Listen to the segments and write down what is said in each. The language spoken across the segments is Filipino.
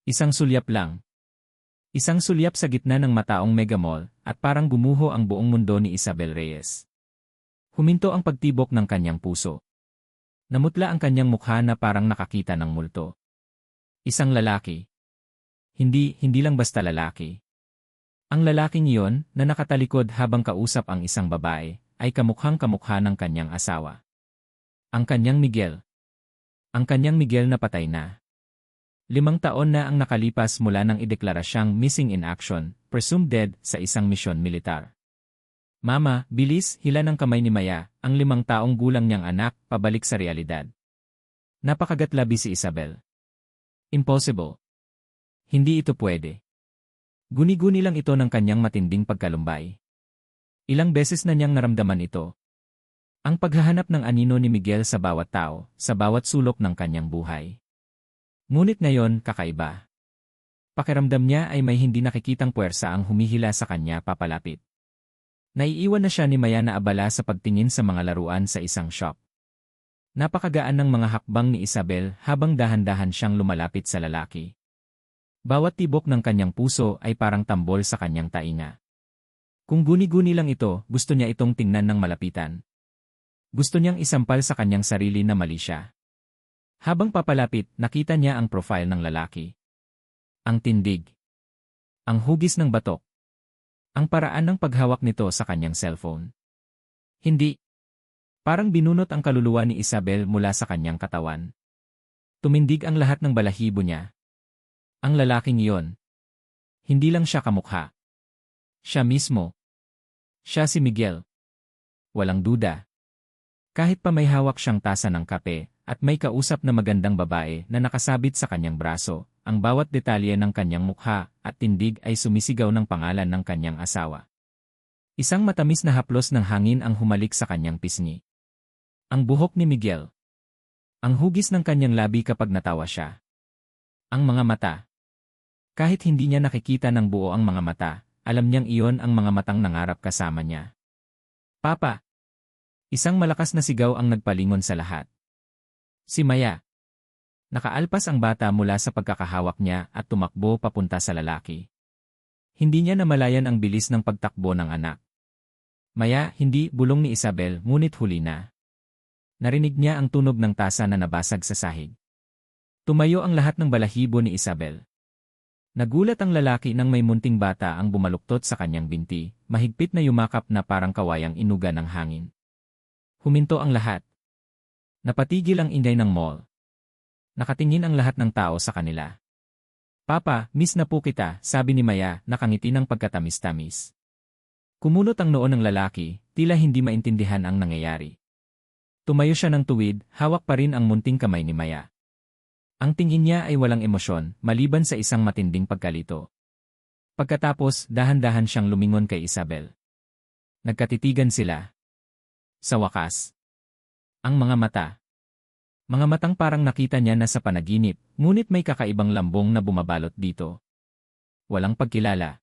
Isang sulyap lang. Isang sulyap sa gitna ng mataong megamall at parang gumuho ang buong mundo ni Isabel Reyes. Huminto ang pagtibok ng kanyang puso. Namutla ang kanyang mukha na parang nakakita ng multo. Isang lalaki. Hindi lang basta lalaki. Ang lalaking iyon na nakatalikod habang kausap ang isang babae ay kamukhang-kamukha ng kanyang asawa. Ang kanyang Miguel. Ang kanyang Miguel na patay na. 5 taon na ang nakalipas mula nang ideklara siyang missing in action, presumed dead sa isang misyon militar. Mama, bilis, hila ng kamay ni Maya, ang 5 taong gulang niyang anak, pabalik sa realidad. Napakagatlabi si Isabel. Impossible. Hindi ito pwede. Guni-guni lang ito ng kanyang matinding pagkalumbay. Ilang beses na niyang naramdaman ito. Ang paghahanap ng anino ni Miguel sa bawat tao, sa bawat sulok ng kanyang buhay. Ngunit ngayon, kakaiba. Pakiramdam niya ay may hindi nakikitang puwersa ang humihila sa kanya papalapit. Naiiwan na siya ni Maya na abala sa pagtingin sa mga laruan sa isang shop. Napakagaan ng mga hakbang ni Isabel habang dahan-dahan siyang lumalapit sa lalaki. Bawat tibok ng kanyang puso ay parang tambol sa kanyang tainga. Kung guni-guni lang ito, gusto niya itong tingnan ng malapitan. Gusto niyang isampal sa kanyang sarili na mali siya. Habang papalapit, nakita niya ang profile ng lalaki. Ang tindig. Ang hugis ng batok. Ang paraan ng paghawak nito sa kanyang cellphone. Hindi. Parang binunot ang kaluluwa ni Isabel mula sa kanyang katawan. Tumindig ang lahat ng balahibo niya. Ang lalaking iyon. Hindi lang siya kamukha. Siya mismo. Siya si Miguel. Walang duda. Kahit pa may hawak siyang tasa ng kape, at may kausap na magandang babae na nakasabit sa kanyang braso, ang bawat detalye ng kanyang mukha at tindig ay sumisigaw ng pangalan ng kanyang asawa. Isang matamis na haplos ng hangin ang humalik sa kanyang pisngi. Ang buhok ni Miguel. Ang hugis ng kanyang labi kapag natawa siya. Ang mga mata. Kahit hindi niya nakikita ng buo ang mga mata, alam niyang iyon ang mga matang nangarap kasama niya. Papa! Isang malakas na sigaw ang nagpalingon sa lahat. Si Maya. Nakaalpas ang bata mula sa pagkakahawak niya at tumakbo papunta sa lalaki. Hindi niya namalayan ang bilis ng pagtakbo ng anak. Maya, hindi, bulong ni Isabel, ngunit huli na. Narinig niya ang tunog ng tasa na nabasag sa sahig. Tumayo ang lahat ng balahibo ni Isabel. Nagulat ang lalaki nang may munting bata ang bumaluktot sa kanyang binti, mahigpit na yumakap na parang kawayang inuga ng hangin. Huminto ang lahat. Napatigil ang ingay ng mall. Nakatingin ang lahat ng tao sa kanila. Papa, miss na po kita, sabi ni Maya, nakangiti ng pagkatamis-tamis. Kumunot ang noo ng lalaki, tila hindi maintindihan ang nangyayari. Tumayo siya ng tuwid, hawak pa rin ang munting kamay ni Maya. Ang tingin niya ay walang emosyon, maliban sa isang matinding pagkalito. Pagkatapos, dahan-dahan siyang lumingon kay Isabel. Nagkatitigan sila. Sa wakas. Ang mga mata. Mga matang parang nakita niya na sa panaginip, ngunit may kakaibang lambong na bumabalot dito. Walang pagkilala.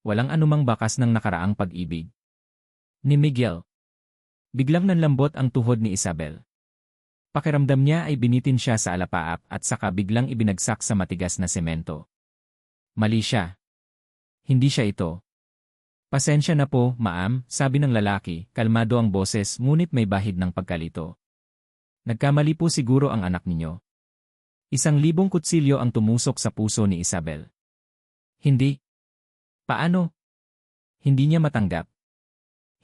Walang anumang bakas ng nakaraang pag-ibig. Ni Miguel. Biglang nanlambot ang tuhod ni Isabel. Pakiramdam niya ay binitin siya sa alapaap at saka biglang ibinagsak sa matigas na semento. Mali siya. Hindi siya ito. Pasensya na po, ma'am, sabi ng lalaki, kalmado ang boses ngunit may bahid ng pagkalito. Nagkamali po siguro ang anak ninyo. 1,000 kutsilyo ang tumusok sa puso ni Isabel. Hindi. Paano? Hindi niya matanggap.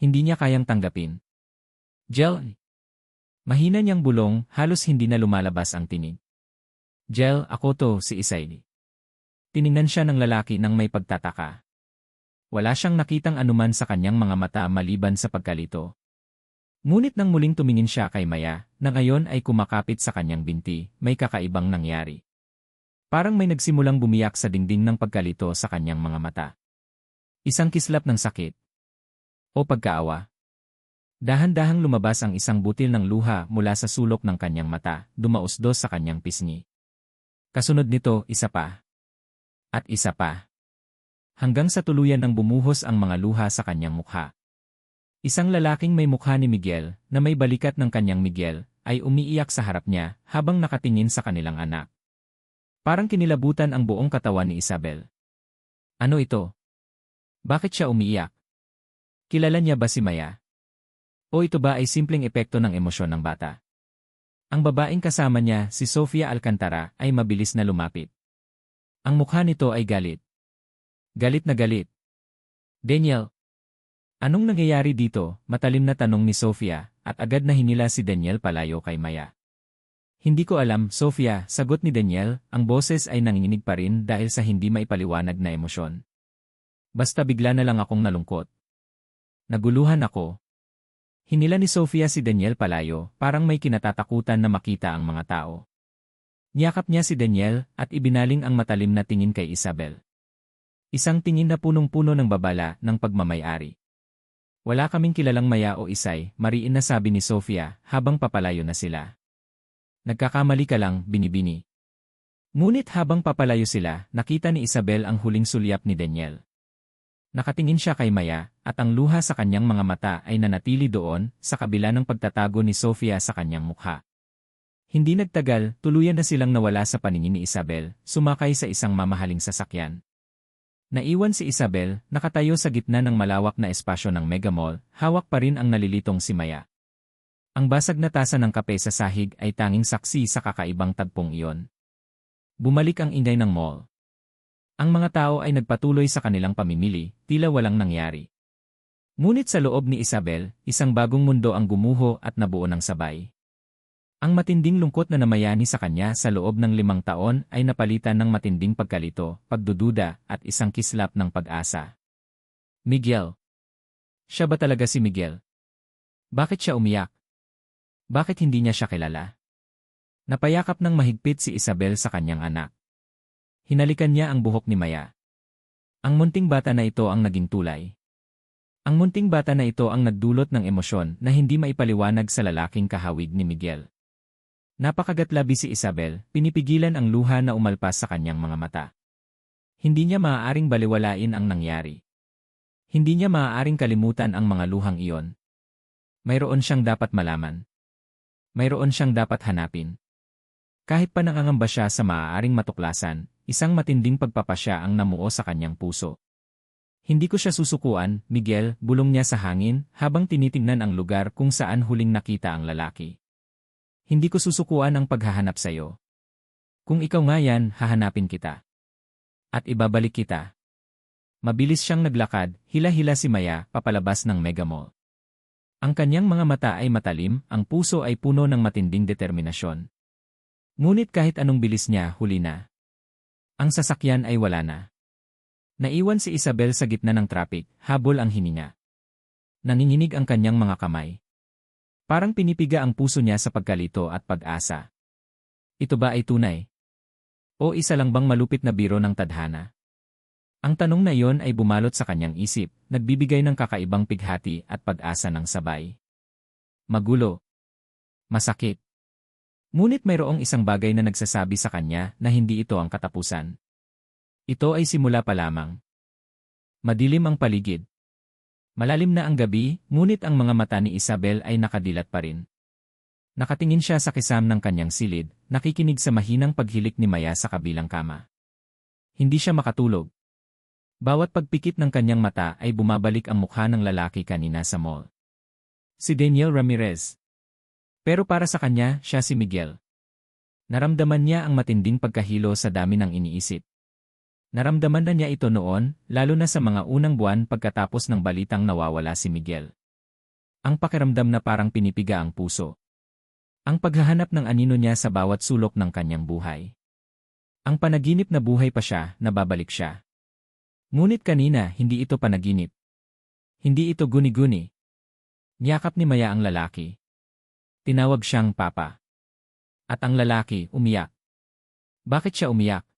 Hindi niya kayang tanggapin. Jel. Mahina niyang bulong, halos hindi na lumalabas ang tinig. Jel, ako to, si Isayli. Tiningnan siya ng lalaki nang may pagtataka. Wala siyang nakitang anuman sa kanyang mga mata maliban sa pagkalito. Ngunit nang muling tumingin siya kay Maya, na ngayon ay kumakapit sa kanyang binti, may kakaibang nangyari. Parang may nagsimulang bumiyak sa dingding ng pagkalito sa kanyang mga mata. Isang kislap ng sakit. O pagkaawa. Dahan-dahang lumabas ang isang butil ng luha mula sa sulok ng kanyang mata, dumausdos sa kanyang pisngi. Kasunod nito, isa pa. At isa pa. Hanggang sa tuluyan ng bumuhos ang mga luha sa kanyang mukha. Isang lalaking may mukha ni Miguel, na may balikat ng kanyang Miguel, ay umiiyak sa harap niya habang nakatingin sa kanilang anak. Parang kinilabutan ang buong katawan ni Isabel. Ano ito? Bakit siya umiiyak? Kilala niya ba si Maya? O ito ba ay simpleng epekto ng emosyon ng bata? Ang babaeng kasama niya, si Sofia Alcantara, ay mabilis na lumapit. Ang mukha nito ay galit. Galit na galit. Daniel, anong nangyayari dito? Matalim na tanong ni Sofia, at agad na hinila si Daniel palayo kay Maya. Hindi ko alam, Sofia, sagot ni Daniel, ang boses ay nanginginig pa rin dahil sa hindi maipaliwanag na emosyon. Basta bigla na lang akong nalungkot. Naguluhan ako. Hinila ni Sofia si Daniel palayo, parang may kinatatakutan na makita ang mga tao. Niyakap niya si Daniel at ibinaling ang matalim na tingin kay Isabel. Isang tingin na punong-puno ng babala ng pagmamay-ari. Wala kaming kilalang Maya o Isay, mariin na sabi ni Sofia habang papalayo na sila. Nagkakamali ka lang, binibini. Ngunit habang papalayo sila, nakita ni Isabel ang huling sulyap ni Daniel. Nakatingin siya kay Maya, at ang luha sa kanyang mga mata ay nanatili doon, sa kabila ng pagtatago ni Sofia sa kanyang mukha. Hindi nagtagal, tuluyan na silang nawala sa paningin ni Isabel, sumakay sa isang mamahaling sasakyan. Naiwan si Isabel, nakatayo sa gitna ng malawak na espasyo ng Mega Mall, hawak pa rin ang nalilitong si Maya. Ang basag na tasa ng kape sa sahig ay tanging saksi sa kakaibang tagpong iyon. Bumalik ang ingay ng mall. Ang mga tao ay nagpatuloy sa kanilang pamimili, tila walang nangyari. Ngunit sa loob ni Isabel, isang bagong mundo ang gumuho at nabuo ng sabay. Ang matinding lungkot na namayani sa kanya sa loob ng 5 taon ay napalitan ng matinding pagkalito, pagdududa, at isang kislap ng pag-asa. Miguel. Siya ba talaga si Miguel? Bakit siya umiyak? Bakit hindi niya siya kilala? Napayakap ng mahigpit si Isabel sa kanyang anak. Hinalikan niya ang buhok ni Maya. Ang munting bata na ito ang naging tulay. Ang munting bata na ito ang nagdulot ng emosyon na hindi maipaliwanag sa lalaking kahawig ni Miguel. Napakagatlabi si Isabel, pinipigilan ang luha na umalpas sa kanyang mga mata. Hindi niya maaaring baliwalain ang nangyari. Hindi niya maaaring kalimutan ang mga luhang iyon. Mayroon siyang dapat malaman. Mayroon siyang dapat hanapin. Kahit pa nangangamba siya sa maaaring matuklasan, isang matinding pagpapasya ang namuo sa kanyang puso. Hindi ko siya susukuan, Miguel, bulong niya sa hangin, habang tinitingnan ang lugar kung saan huling nakita ang lalaki. Hindi ko susukuan ang paghahanap sa iyo. Kung ikaw nga yan, hahanapin kita. At ibabalik kita. Mabilis siyang naglakad, hila-hila si Maya, papalabas ng Mega Mall. Ang kanyang mga mata ay matalim, ang puso ay puno ng matinding determinasyon. Ngunit kahit anong bilis niya, huli na. Ang sasakyan ay wala na. Naiwan si Isabel sa gitna ng traffic, habol ang hininga. Nanginginig ang kanyang mga kamay. Parang pinipiga ang puso niya sa pagkalito at pag-asa. Ito ba ay tunay? O isa lang bang malupit na biro ng tadhana? Ang tanong na iyon ay bumalot sa kanyang isip, nagbibigay ng kakaibang pighati at pag-asa ng sabay. Magulo. Masakit. Ngunit mayroong isang bagay na nagsasabi sa kanya na hindi ito ang katapusan. Ito ay simula pa lamang. Madilim ang paligid. Malalim na ang gabi, ngunit ang mga mata ni Isabel ay nakadilat pa rin. Nakatingin siya sa kisam ng kanyang silid, nakikinig sa mahinang paghilik ni Maya sa kabilang kama. Hindi siya makatulog. Bawat pagpikit ng kanyang mata ay bumabalik ang mukha ng lalaki kanina sa mall. Si Daniel Ramirez. Pero para sa kanya, siya si Miguel. Naramdaman niya ang matinding pagkahilo sa dami ng iniisip. Naramdaman na niya ito noon, lalo na sa mga unang buwan pagkatapos ng balitang nawawala si Miguel. Ang pakiramdam na parang pinipiga ang puso. Ang paghahanap ng anino niya sa bawat sulok ng kanyang buhay. Ang panaginip na buhay pa siya, nababalik siya. Ngunit kanina, hindi ito panaginip. Hindi ito guni-guni. Niyakap ni Maya ang lalaki. Tinawag siyang Papa. At ang lalaki, umiyak. Bakit siya umiyak?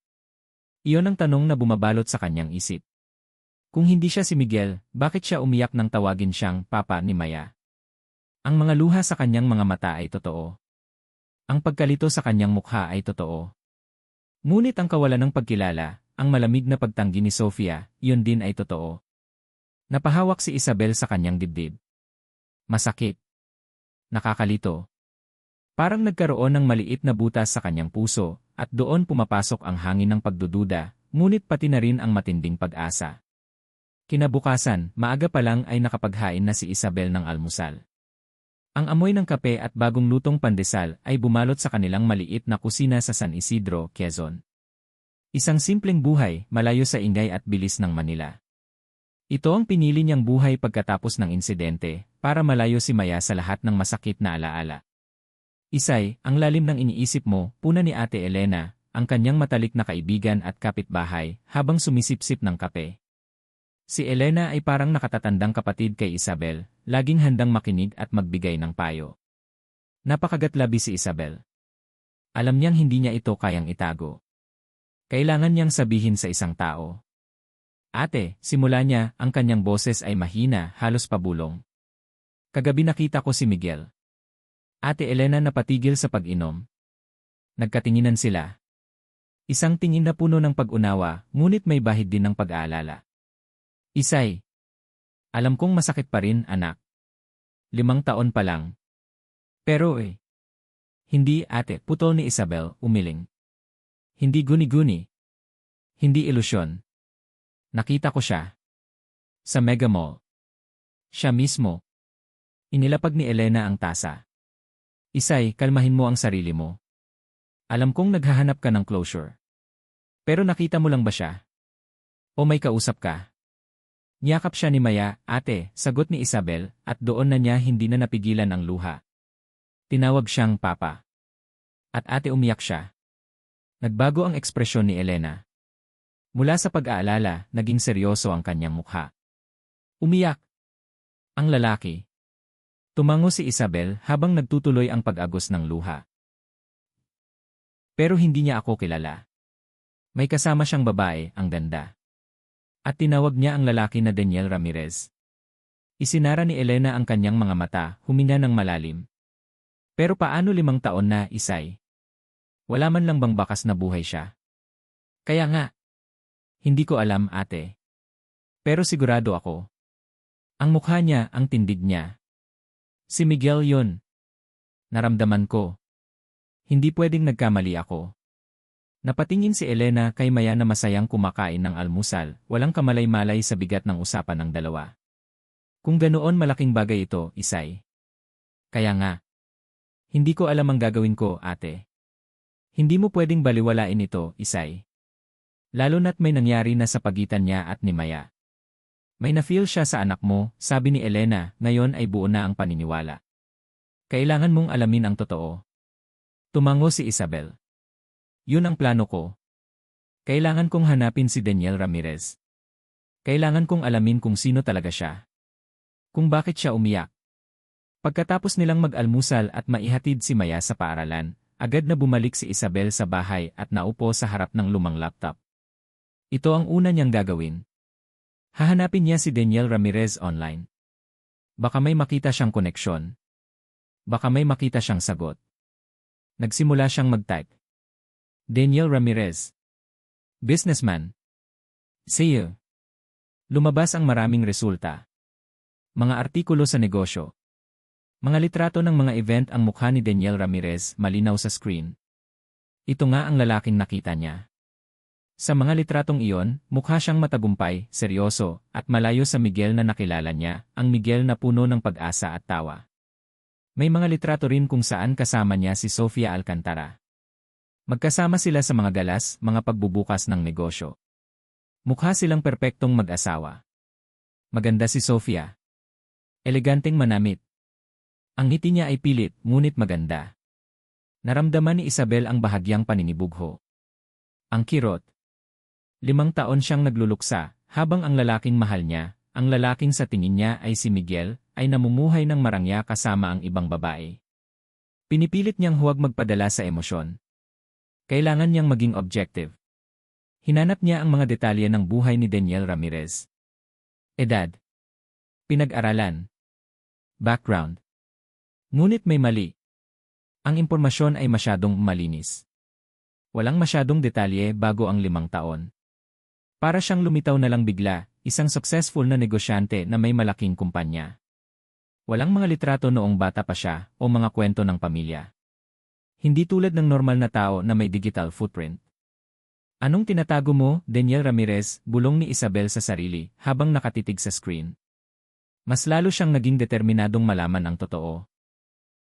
Iyon ang tanong na bumabalot sa kanyang isip. Kung hindi siya si Miguel, bakit siya umiyak nang tawagin siyang Papa ni Maya? Ang mga luha sa kanyang mga mata ay totoo. Ang pagkalito sa kanyang mukha ay totoo. Ngunit ang kawalan ng pagkilala, ang malamig na pagtanggi ni Sofia, iyon din ay totoo. Napahawak si Isabel sa kanyang dibdib. Masakit. Nakakalito. Parang nagkaroon ng maliit na butas sa kanyang puso, at doon pumapasok ang hangin ng pagdududa, ngunit pati na rin ang matinding pag-asa. Kinabukasan, maaga pa lang ay nakapaghain na si Isabel ng almusal. Ang amoy ng kape at bagong lutong pandesal ay bumalot sa kanilang maliit na kusina sa San Isidro, Quezon. Isang simpleng buhay, malayo sa ingay at bilis ng Manila. Ito ang pinili niyang buhay pagkatapos ng insidente, para malayo si Maya sa lahat ng masakit na alaala. Isay, ang lalim ng iniisip mo, puna ni Ate Elena, ang kanyang matalik na kaibigan at kapitbahay, habang sumisipsip ng kape. Si Elena ay parang nakatatandang kapatid kay Isabel, laging handang makinig at magbigay ng payo. Napakagatlabi si Isabel. Alam niyang hindi niya ito kayang itago. Kailangan niyang sabihin sa isang tao. Ate, simula niya, ang kanyang boses ay mahina, halos pabulong. Kagabi nakita ko si Miguel. Ate Elena napatigil sa pag-inom. Nagkatinginan sila. Isang tingin na puno ng pag-unawa, ngunit may bahid din ng pag-aalala. Isay. Alam kong masakit pa rin, anak. 5 taon pa lang. Pero hindi ate, putol ni Isabel, umiling. Hindi guni-guni. Hindi ilusyon. Nakita ko siya. Sa Mega Mall. Siya mismo. Inilapag ni Elena ang tasa. Isay, kalmahin mo ang sarili mo. Alam kong naghahanap ka ng closure. Pero nakita mo lang ba siya? O may kausap ka? Niyakap siya ni Maya, ate, sagot ni Isabel, at doon na niya hindi na napigilan ang luha. Tinawag siyang papa. At ate umiyak siya. Nagbago ang ekspresyon ni Elena. Mula sa pag-aalala, naging seryoso ang kanyang mukha. Umiyak. Ang lalaki. Tumango si Isabel habang nagtutuloy ang pag-agos ng luha. Pero hindi niya ako kilala. May kasama siyang babae, ang ganda. At tinawag niya ang lalaki na Daniel Ramirez. Isinara ni Elena ang kanyang mga mata, huminga ng malalim. Pero paano 5 taon na, Isay? Wala man lang bang bakas na buhay siya? Kaya nga. Hindi ko alam, ate. Pero sigurado ako. Ang mukha niya, ang tindig niya. Si Miguel yun. Naramdaman ko. Hindi pwedeng nagkamali ako. Napatingin si Elena kay Maya na masayang kumakain ng almusal, walang kamalay-malay sa bigat ng usapan ng dalawa. Kung ganoon malaking bagay ito, Isay. Kaya nga. Hindi ko alam ang gagawin ko, ate. Hindi mo pwedeng baliwalain ito, Isay. Lalo na't may nangyari na sa pagitan niya at ni Maya. May na-feel siya sa anak mo, sabi ni Elena, ngayon ay buo na ang paniniwala. Kailangan mong alamin ang totoo. Tumango si Isabel. Yun ang plano ko. Kailangan kong hanapin si Daniel Ramirez. Kailangan kong alamin kung sino talaga siya. Kung bakit siya umiyak. Pagkatapos nilang mag-almusal at maihatid si Maya sa paaralan, agad na bumalik si Isabel sa bahay at naupo sa harap ng lumang laptop. Ito ang una niyang gagawin. Hahanapin niya si Daniel Ramirez online. Baka may makita siyang koneksyon. Baka may makita siyang sagot. Nagsimula siyang mag-type. Daniel Ramirez. Businessman. See you. Lumabas ang maraming resulta. Mga artikulo sa negosyo. Mga litrato ng mga event ang mukha ni Daniel Ramirez malinaw sa screen. Ito nga ang lalaking nakita niya. Sa mga litratong iyon, mukha siyang matagumpay, seryoso, at malayo sa Miguel na nakilala niya, ang Miguel na puno ng pag-asa at tawa. May mga litrato rin kung saan kasama niya si Sofia Alcantara. Magkasama sila sa mga galas, mga pagbubukas ng negosyo. Mukha silang perpektong mag-asawa. Maganda si Sofia. Eleganteng manamit. Ang ngiti niya ay pilit, ngunit maganda. Naramdaman ni Isabel ang bahagyang paninibugho. Ang kirot. 5 taon siyang nagluluksa, habang ang lalaking mahal niya, ang lalaking sa tingin niya ay si Miguel, ay namumuhay ng marangya kasama ang ibang babae. Pinipilit niyang huwag magpadala sa emosyon. Kailangan niyang maging objective. Hinanap niya ang mga detalye ng buhay ni Daniel Ramirez. Edad. Pinag-aralan. Background. Ngunit may mali. Ang impormasyon ay masyadong malinis. Walang masyadong detalye bago ang 5 taon. Para siyang lumitaw na lang bigla, isang successful na negosyante na may malaking kumpanya. Walang mga litrato noong bata pa siya o mga kwento ng pamilya. Hindi tulad ng normal na tao na may digital footprint. Anong tinatago mo, Daniel Ramirez, bulong ni Isabel sa sarili habang nakatitig sa screen. Mas lalo siyang naging determinadong malaman ang totoo.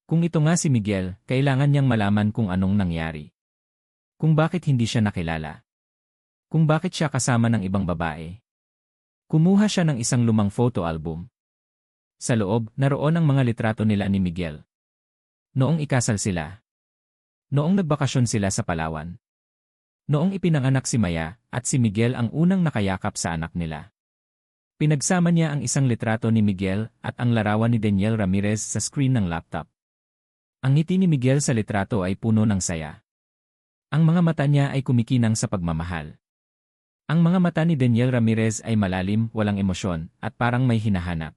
Kung ito nga si Miguel, kailangan niyang malaman kung anong nangyari. Kung bakit hindi siya nakilala. Kung bakit siya kasama ng ibang babae. Kumuha siya ng isang lumang photo album. Sa loob, naroon ang mga litrato nila ni Miguel. Noong ikasal sila. Noong nagbakasyon sila sa Palawan. Noong ipinanganak si Maya at si Miguel ang unang nakayakap sa anak nila. Pinagsama niya ang isang litrato ni Miguel at ang larawan ni Daniel Ramirez sa screen ng laptop. Ang ngiti ni Miguel sa litrato ay puno ng saya. Ang mga mata niya ay kumikinang sa pagmamahal. Ang mga mata ni Daniel Ramirez ay malalim, walang emosyon, at parang may hinahanap.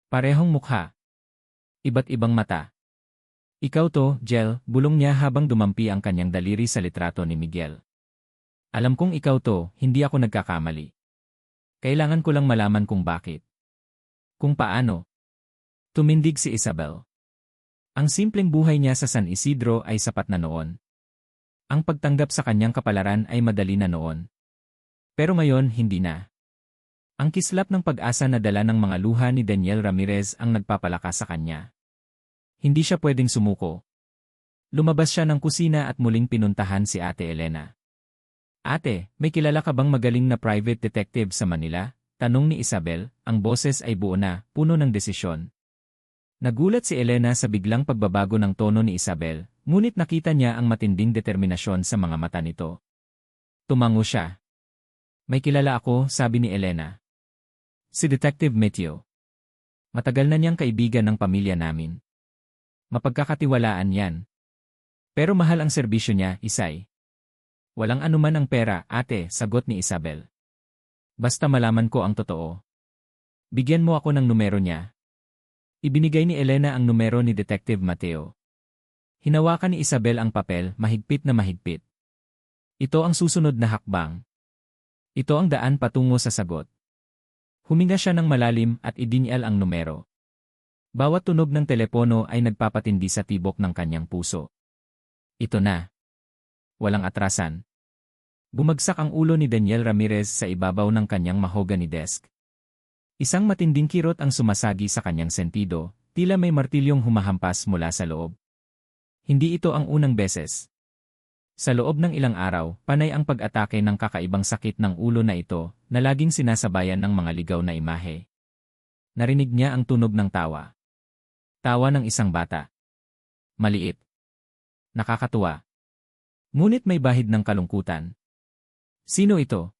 Parehong mukha. Iba't ibang mata. Ikaw to, Jel, bulong niya habang dumampi ang kanyang daliri sa litrato ni Miguel. Alam kong ikaw to, hindi ako nagkakamali. Kailangan ko lang malaman kung bakit. Kung paano. Tumindig si Isabel. Ang simpleng buhay niya sa San Isidro ay sapat na noon. Ang pagtanggap sa kanyang kapalaran ay madali na noon. Pero ngayon, hindi na. Ang kislap ng pag-asa na dala ng mga luha ni Daniel Ramirez ang nagpapalakas sa kanya. Hindi siya pwedeng sumuko. Lumabas siya ng kusina at muling pinuntahan si Ate Elena. Ate, may kilala ka bang magaling na private detective sa Manila? Tanong ni Isabel, ang boses ay buo na, puno ng desisyon. Nagulat si Elena sa biglang pagbabago ng tono ni Isabel, ngunit nakita niya ang matinding determinasyon sa mga mata nito. Tumango siya. May kilala ako, sabi ni Elena. Si Detective Mateo. Matagal na niyang kaibigan ng pamilya namin. Mapagkakatiwalaan yan. Pero mahal ang serbisyo niya, Isay. Walang anuman ang pera, ate, sagot ni Isabel. Basta malaman ko ang totoo. Bigyan mo ako ng numero niya. Ibinigay ni Elena ang numero ni Detective Mateo. Hinawakan ni Isabel ang papel, mahigpit na mahigpit. Ito ang susunod na hakbang. Ito ang daan patungo sa sagot. Huminga siya ng malalim at idinyal ang numero. Bawat tunog ng telepono ay nagpapatindi sa tibok ng kanyang puso. Ito na. Walang atrasan. Bumagsak ang ulo ni Daniel Ramirez sa ibabaw ng kanyang mahogany desk. Isang matinding kirot ang sumasagi sa kanyang sentido, tila may martilyong humahampas mula sa loob. Hindi ito ang unang beses. Sa loob ng ilang araw, panay ang pag-atake ng kakaibang sakit ng ulo na ito, na laging sinasabayan ng mga ligaw na imahe. Narinig niya ang tunog ng tawa. Tawa ng isang bata. Maliit. Nakakatuwa. Ngunit may bahid ng kalungkutan. Sino ito?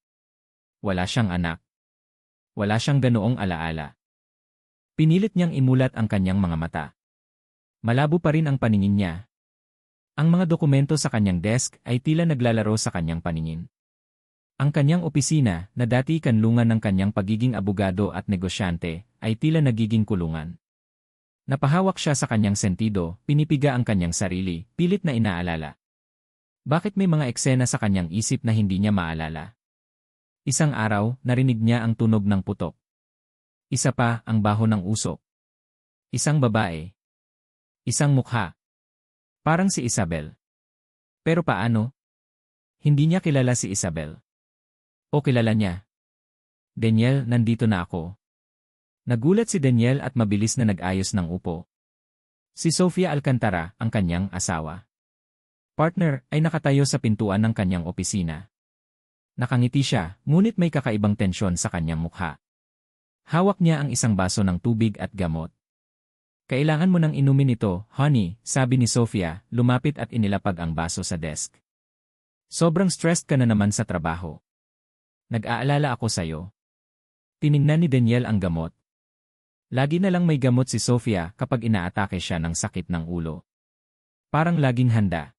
Wala siyang anak. Wala siyang ganoong alaala. Pinilit niyang imulat ang kanyang mga mata. Malabo pa rin ang paningin niya. Ang mga dokumento sa kanyang desk ay tila naglalaro sa kanyang paningin. Ang kanyang opisina, na dati kanlungan ng kanyang pagiging abogado at negosyante, ay tila nagiging kulungan. Napahawak siya sa kanyang sentido, pinipiga ang kanyang sarili, pilit na inaalala. Bakit may mga eksena sa kanyang isip na hindi niya maalala? Isang araw, narinig niya ang tunog ng putok. Isa pa, ang baho ng usok. Isang babae. Isang mukha. Parang si Isabel. Pero paano? Hindi niya kilala si Isabel. O kilala niya? Daniel, nandito na ako. Nagulat si Daniel at mabilis na nag-ayos ng upo. Si Sofia Alcantara, ang kanyang asawa. Partner, ay nakatayo sa pintuan ng kanyang opisina. Nakangiti siya, ngunit may kakaibang tensyon sa kanyang mukha. Hawak niya ang isang baso ng tubig at gamot. Kailangan mo nang inumin ito, honey, sabi ni Sofia, lumapit at inilapag ang baso sa desk. Sobrang stressed ka na naman sa trabaho. Nag-aalala ako sa'yo. Tiningnan ni Daniel ang gamot. Lagi na lang may gamot si Sofia kapag inaatake siya ng sakit ng ulo. Parang laging handa.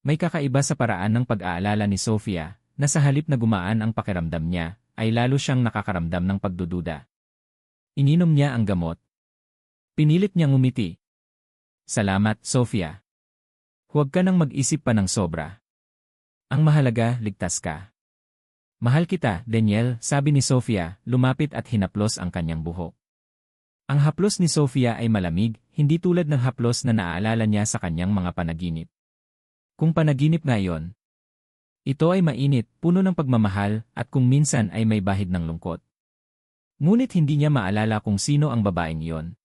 May kakaiba sa paraan ng pag-aalala ni Sofia, na sa halip na gumaan ang pakiramdam niya, ay lalo siyang nakakaramdam ng pagdududa. Ininom niya ang gamot. Pinilit niyang ngumiti. Salamat, Sofia. Huwag ka nang mag-isip pa ng sobra. Ang mahalaga, ligtas ka. Mahal kita, Daniel, sabi ni Sofia, lumapit at hinaplos ang kanyang buhok. Ang haplos ni Sofia ay malamig, Hindi tulad ng haplos na naaalala niya sa kanyang mga panaginip. Kung panaginip nga iyon, ito ay mainit, puno ng pagmamahal, at kung minsan ay may bahid ng lungkot. Ngunit hindi niya maalala kung sino ang babaeng iyon.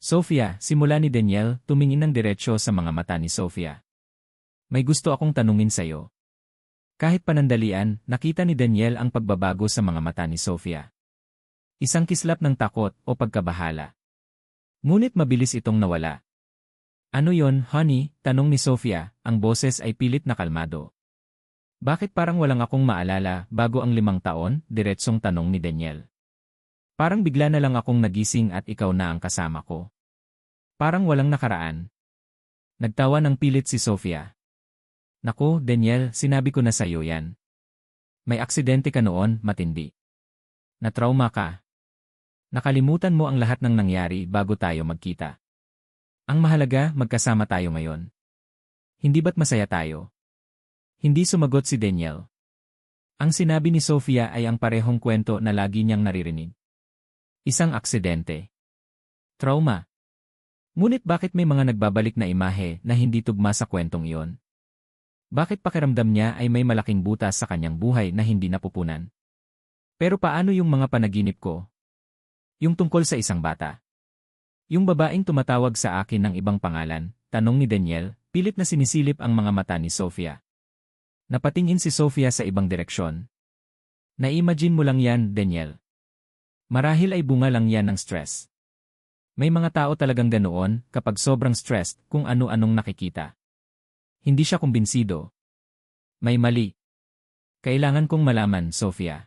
Sofia, simula ni Daniel, tumingin ng diretsyo sa mga mata ni Sofia. May gusto akong tanungin sa'yo. Kahit panandalian, nakita ni Daniel ang pagbabago sa mga mata ni Sofia. Isang kislap ng takot o pagkabahala. Ngunit mabilis itong nawala. Ano yon, honey? Tanong ni Sofia, ang boses ay pilit na kalmado. Bakit parang walang akong maalala bago ang 5 taon? Diretsong tanong ni Daniel. Parang bigla na lang akong nagising at ikaw na ang kasama ko. Parang walang nakaraan. Nagtawa ng pilit si Sofia. Naku, Daniel, sinabi ko na sa'yo yan. May aksidente ka noon, matindi. Natrauma ka. Nakalimutan mo ang lahat ng nangyari bago tayo magkita. Ang mahalaga, magkasama tayo ngayon. Hindi ba't masaya tayo? Hindi sumagot si Daniel. Ang sinabi ni Sofia ay ang parehong kwento na lagi niyang naririnig. Isang aksidente. Trauma. Ngunit bakit may mga nagbabalik na imahe na hindi tugma sa kwentong iyon? Bakit pakiramdam niya ay may malaking butas sa kanyang buhay na hindi napupunan? Pero paano yung mga panaginip ko? Yung tungkol sa isang bata. Yung babaeng tumatawag sa akin ng ibang pangalan, tanong ni Daniel, pilit na sinisilip ang mga mata ni Sofia. Napatingin si Sofia sa ibang direksyon. Na-imagine mo lang yan, Daniel. Marahil ay bunga lang yan ng stress. May mga tao talagang ganoon kapag sobrang stressed kung ano-anong nakikita. Hindi siya kumbinsido. May mali. Kailangan kong malaman, Sofia.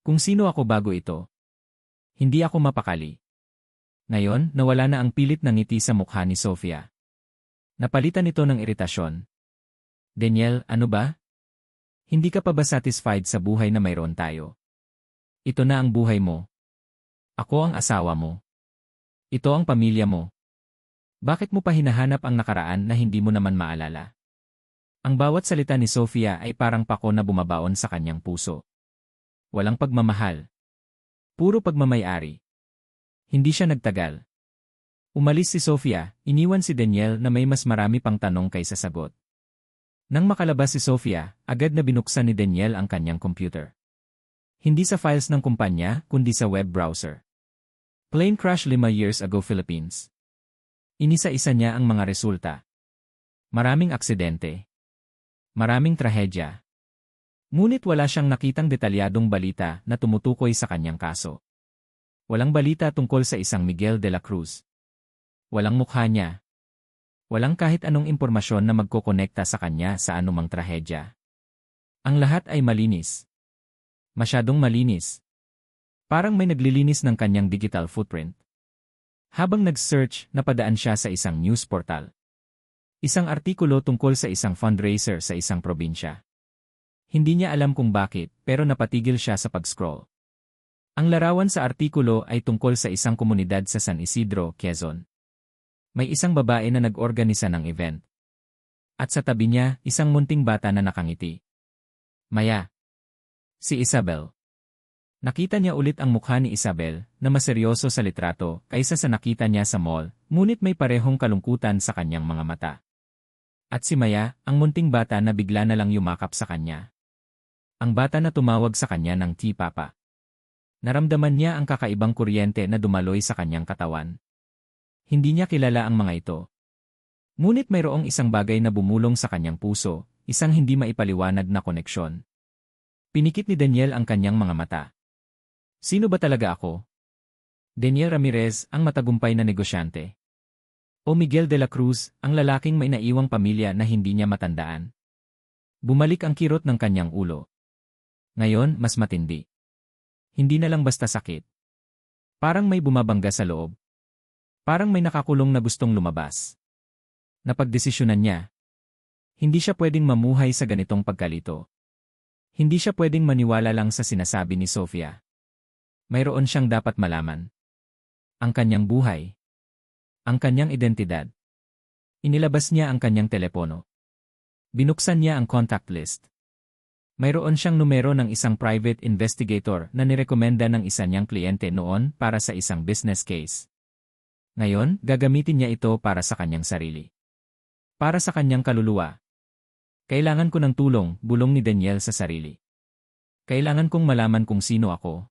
Kung sino ako bago ito. Hindi ako mapakali. Ngayon, nawala na ang pilit na ngiti sa mukha ni Sofia. Napalitan ito ng iritasyon. Daniel, ano ba? Hindi ka pa ba satisfied sa buhay na mayroon tayo? Ito na ang buhay mo. Ako ang asawa mo. Ito ang pamilya mo. Bakit mo pa hinahanap ang nakaraan na hindi mo naman maalala? Ang bawat salita ni Sofia ay parang pako na bumabaon sa kanyang puso. Walang pagmamahal. Puro pagmamayari. Hindi siya nagtagal. Umalis si Sofia, iniwan si Daniel na may mas marami pang tanong kaysa sagot. Nang makalabas si Sofia, agad na binuksan ni Daniel ang kanyang computer. Hindi sa files ng kumpanya, kundi sa web browser. Plane crash 5 years ago Philippines. Inisa-isa niya ang mga resulta. Maraming aksidente. Maraming trahedya. Ngunit wala siyang nakitang detalyadong balita na tumutukoy sa kanyang kaso. Walang balita tungkol sa isang Miguel de la Cruz. Walang mukha niya. Walang kahit anong impormasyon na magkokonekta sa kanya sa anumang trahedya. Ang lahat ay malinis. Masyadong malinis. Parang may naglilinis ng kanyang digital footprint. Habang nag-search, napadaan siya sa isang news portal. Isang artikulo tungkol sa isang fundraiser sa isang probinsya. Hindi niya alam kung bakit, pero napatigil siya sa pag-scroll. Ang larawan sa artikulo ay tungkol sa isang komunidad sa San Isidro, Quezon. May isang babae na nag-organisa ng event. At sa tabi niya, isang munting bata na nakangiti. Maya. Si Isabel. Nakita niya ulit ang mukha ni Isabel, na maseryoso sa litrato kaysa sa nakita niya sa mall, ngunit may parehong kalungkutan sa kanyang mga mata. At si Maya, ang munting bata na bigla na lang yumakap sa kanya. Ang bata na tumawag sa kanya ng T-Papa. Naramdaman niya ang kakaibang kuryente na dumaloy sa kanyang katawan. Hindi niya kilala ang mga ito. Ngunit mayroong isang bagay na bumulong sa kanyang puso, isang hindi maipaliwanag na koneksyon. Pinikit ni Daniel ang kanyang mga mata. Sino ba talaga ako? Daniel Ramirez, ang matagumpay na negosyante. O Miguel de la Cruz, ang lalaking may naiwang pamilya na hindi niya matandaan. Bumalik ang kirot ng kanyang ulo. Ngayon, mas matindi. Hindi na lang basta sakit. Parang may bumabangga sa loob. Parang may nakakulong na gustong lumabas. Napagdesisyonan niya. Hindi siya pwedeng mamuhay sa ganitong pagkalito. Hindi siya pwedeng maniwala lang sa sinasabi ni Sofia. Mayroon siyang dapat malaman. Ang kanyang buhay. Ang kanyang identidad. Inilabas niya ang kanyang telepono. Binuksan niya ang contact list. Mayroon siyang numero ng isang private investigator na nirekomenda ng isa niyang kliyente noon para sa isang business case. Ngayon, gagamitin niya ito para sa kanyang sarili. Para sa kanyang kaluluwa. Kailangan ko ng tulong, bulong ni Daniel sa sarili. Kailangan kong malaman kung sino ako.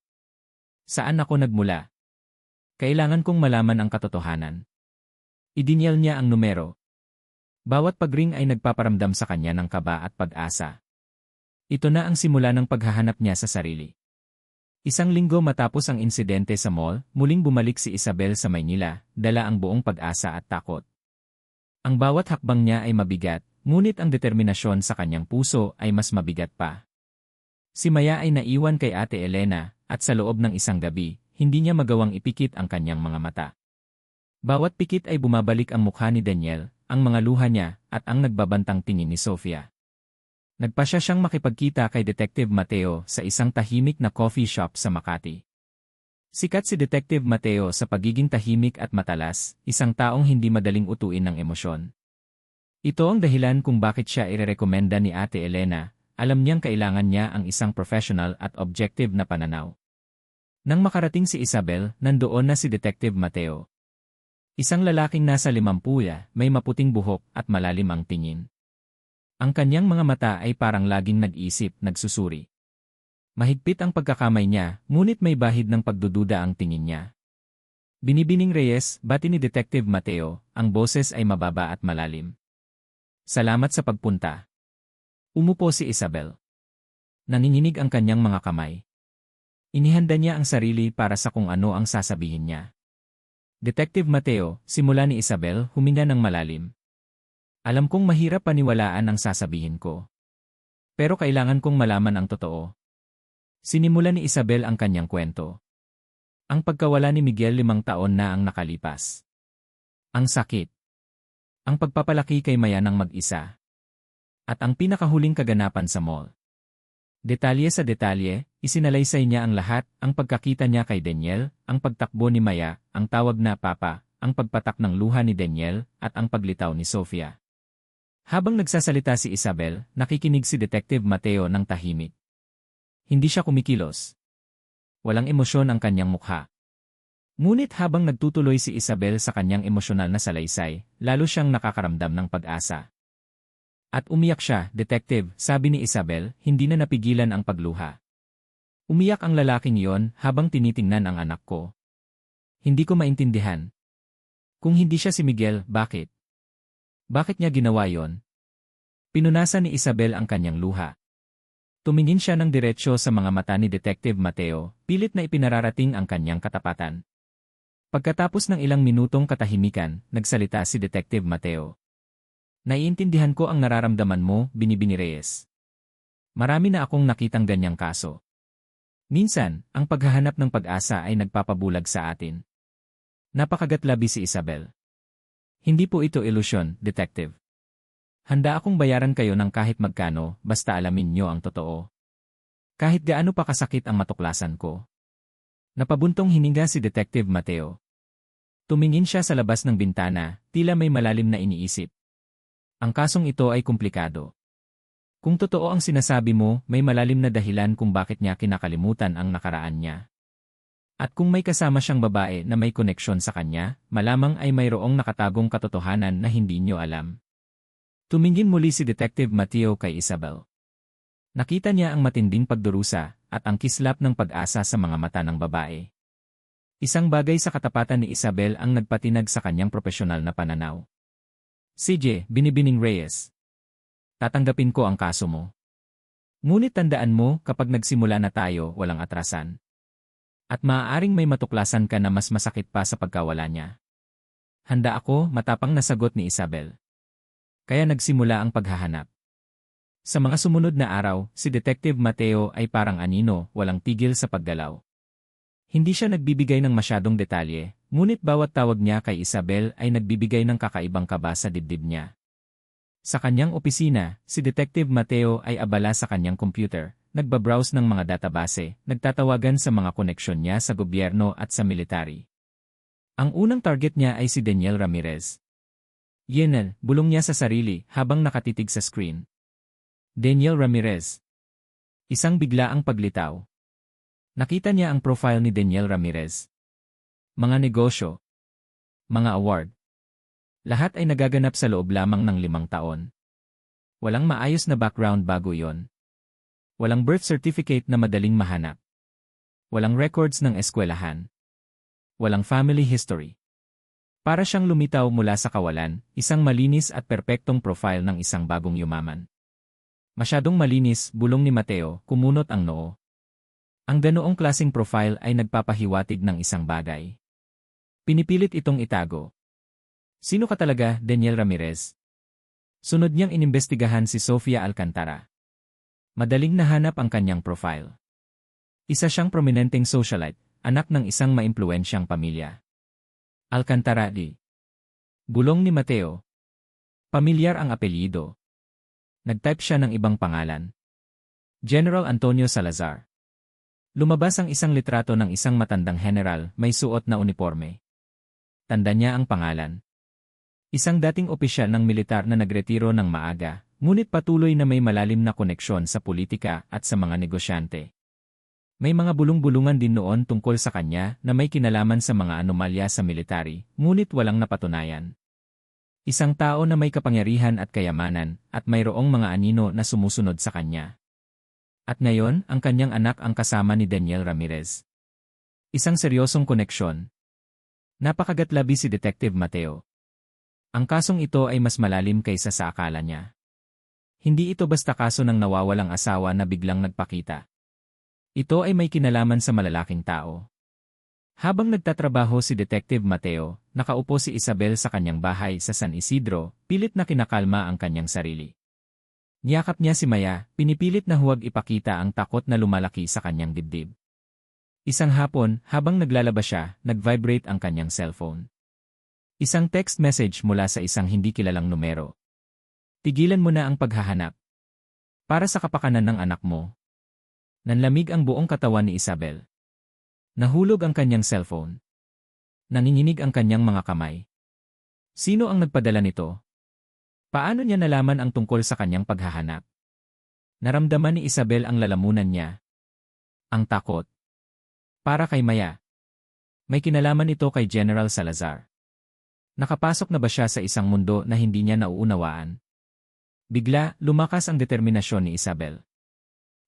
Saan ako nagmula? Kailangan kong malaman ang katotohanan. Idinyal niya ang numero. Bawat pagring ay nagpaparamdam sa kanya ng kaba at pag-asa. Ito na ang simula ng paghahanap niya sa sarili. Isang linggo matapos ang insidente sa mall, muling bumalik si Isabel sa Maynila, dala ang buong pag-asa at takot. Ang bawat hakbang niya ay mabigat, ngunit ang determinasyon sa kanyang puso ay mas mabigat pa. Si Maya ay naiwan kay Ate Elena, at sa loob ng isang gabi, hindi niya magawang ipikit ang kanyang mga mata. Bawat pikit ay bumabalik ang mukha ni Daniel, ang mga luha niya, at ang nagbabantang tingin ni Sofia. Nagpasya siyang makipagkita kay Detective Mateo sa isang tahimik na coffee shop sa Makati. Sikat si Detective Mateo sa pagiging tahimik at matalas, isang taong hindi madaling utuin ng emosyon. Ito ang dahilan kung bakit siya irerekomenda ni Ate Elena, alam niyang kailangan niya ang isang professional at objective na pananaw. Nang makarating si Isabel, nandoon na si Detective Mateo. Isang lalaking nasa 50, may maputing buhok at malalim ang tingin. Ang kanyang mga mata ay parang laging nag-isip, nagsusuri. Mahigpit ang pagkakamay niya, ngunit may bahid ng pagdududa ang tingin niya. Binibining Reyes, bati ni Detective Mateo, ang boses ay mababa at malalim. Salamat sa pagpunta. Umupo si Isabel. Nanginginig ang kanyang mga kamay. Inihanda niya ang sarili para sa kung ano ang sasabihin niya. Detective Mateo, simula ni Isabel, huminga ng malalim. Alam kong mahirap paniwalaan ang sasabihin ko. Pero kailangan kong malaman ang totoo. Sinimula ni Isabel ang kanyang kwento. Ang pagkawala ni Miguel 5 taon na ang nakalipas. Ang sakit. Ang pagpapalaki kay Maya ng mag-isa. At ang pinakahuling kaganapan sa mall. Detalye sa detalye, isinalaysay niya ang lahat, ang pagkakita niya kay Daniel, ang pagtakbo ni Maya, ang tawag na Papa, ang pagpatak ng luha ni Daniel, at ang paglitaw ni Sofia. Habang nagsasalita si Isabel, nakikinig si Detective Mateo ng tahimik. Hindi siya kumikilos. Walang emosyon ang kanyang mukha. Ngunit habang nagtutuloy si Isabel sa kanyang emosyonal na salaysay, lalo siyang nakakaramdam ng pag-asa. At umiyak siya, Detective, sabi ni Isabel, hindi na napigilan ang pagluha. Umiyak ang lalaking iyon habang tinitingnan ang anak ko. Hindi ko maintindihan. Kung hindi siya si Miguel, bakit? Bakit niya ginawa yon? Pinunasan ni Isabel ang kanyang luha. Tumingin siya ng diretsyo sa mga mata ni Detective Mateo, pilit na ipinararating ang kanyang katapatan. Pagkatapos ng ilang minutong katahimikan, nagsalita si Detective Mateo. Naiintindihan ko ang nararamdaman mo, Binibini Reyes. Marami na akong nakitang ganyang kaso. Minsan, ang paghahanap ng pag-asa ay nagpapabulag sa atin. Napakagatlabi si Isabel. Hindi po ito ilusyon, Detective. Handa akong bayaran kayo ng kahit magkano, basta alamin niyo ang totoo. Kahit gaano pa kasakit ang matuklasan ko. Napabuntong hininga si Detective Mateo. Tumingin siya sa labas ng bintana, tila may malalim na iniisip. Ang kasong ito ay komplikado. Kung totoo ang sinasabi mo, may malalim na dahilan kung bakit niya kinakalimutan ang nakaraan niya. At kung may kasama siyang babae na may koneksyon sa kanya, malamang ay mayroong nakatagong katotohanan na hindi niyo alam. Tumingin muli si Detective Mateo kay Isabel. Nakita niya ang matinding pagdurusa at ang kislap ng pag-asa sa mga mata ng babae. Isang bagay sa katapatan ni Isabel ang nagpatinag sa kanyang propesyonal na pananaw. CJ, Binibining Reyes. Tatanggapin ko ang kaso mo. Ngunit tandaan mo, kapag nagsimula na tayo, walang atrasan. At maaaring may matuklasan ka na mas masakit pa sa pagkawala niya. Handa ako, matapang na sagot ni Isabel. Kaya nagsimula ang paghahanap. Sa mga sumunod na araw, si Detective Mateo ay parang anino, walang tigil sa paggalaw. Hindi siya nagbibigay ng masyadong detalye, ngunit bawat tawag niya kay Isabel ay nagbibigay ng kakaibang kaba sa dibdib niya. Sa kanyang opisina, si Detective Mateo ay abala sa kanyang computer, nagbabrowse ng mga database, nagtatawagan sa mga koneksyon niya sa gobyerno at sa military. Ang unang target niya ay si Daniel Ramirez. Yenel, bulong niya sa sarili habang nakatitig sa screen. Daniel Ramirez. Isang biglaang paglitaw. Nakita niya ang profile ni Daniel Ramirez. Mga negosyo. Mga award. Lahat ay nagaganap sa loob lamang ng 5 taon. Walang maayos na background bago yon. Walang birth certificate na madaling mahanap. Walang records ng eskwelahan. Walang family history. Para siyang lumitaw mula sa kawalan, isang malinis at perpektong profile ng isang bagong yumaman. Masyadong malinis, bulong ni Mateo, kumunot ang noo. Ang ganoong klaseng profile ay nagpapahiwatig ng isang bagay. Pinipilit itong itago. Sino ka talaga, Daniel Ramirez? Sunod niyang inimbestigahan si Sofia Alcantara. Madaling nahanap ang kanyang profile. Isa siyang prominenteng socialite, anak ng isang maimpluwensyang pamilya. Alcantara di. Bulong ni Mateo. Pamilyar ang apelyido. Nagtype siya ng ibang pangalan. General Antonio Salazar. Lumabas ang isang litrato ng isang matandang general may suot na uniforme. Tanda niya ang pangalan. Isang dating opisyal ng militar na nagretiro ng maaga, ngunit patuloy na may malalim na koneksyon sa politika at sa mga negosyante. May mga bulong-bulungan din noon tungkol sa kanya na may kinalaman sa mga anomalya sa military, ngunit walang napatunayan. Isang tao na may kapangyarihan at kayamanan, at mayroong mga anino na sumusunod sa kanya. At ngayon, ang kanyang anak ang kasama ni Daniel Ramirez. Isang seryosong koneksyon. Napakagatlabi si Detective Mateo. Ang kasong ito ay mas malalim kaysa sa akala niya. Hindi ito basta kaso ng nawawalang asawa na biglang nagpakita. Ito ay may kinalaman sa malalaking tao. Habang nagtatrabaho si Detective Mateo, nakaupo si Isabel sa kanyang bahay sa San Isidro, pilit na kinakalma ang kanyang sarili. Niyakap niya si Maya, pinipilit na huwag ipakita ang takot na lumalaki sa kanyang dibdib. Isang hapon, habang naglalaba siya, nag-vibrate ang kanyang cellphone. Isang text message mula sa isang hindi kilalang numero. Tigilan mo na ang paghahanap. Para sa kapakanan ng anak mo. Nanlamig ang buong katawan ni Isabel. Nahulog ang kanyang cellphone. Nanginginig ang kanyang mga kamay. Sino ang nagpadala nito? Paano niya nalaman ang tungkol sa kanyang paghahanap? Naramdaman ni Isabel ang lalamunan niya. Ang takot. Para kay Maya. May kinalaman ito kay General Salazar. Nakapasok na ba siya sa isang mundo na hindi niya nauunawaan? Bigla, lumakas ang determinasyon ni Isabel.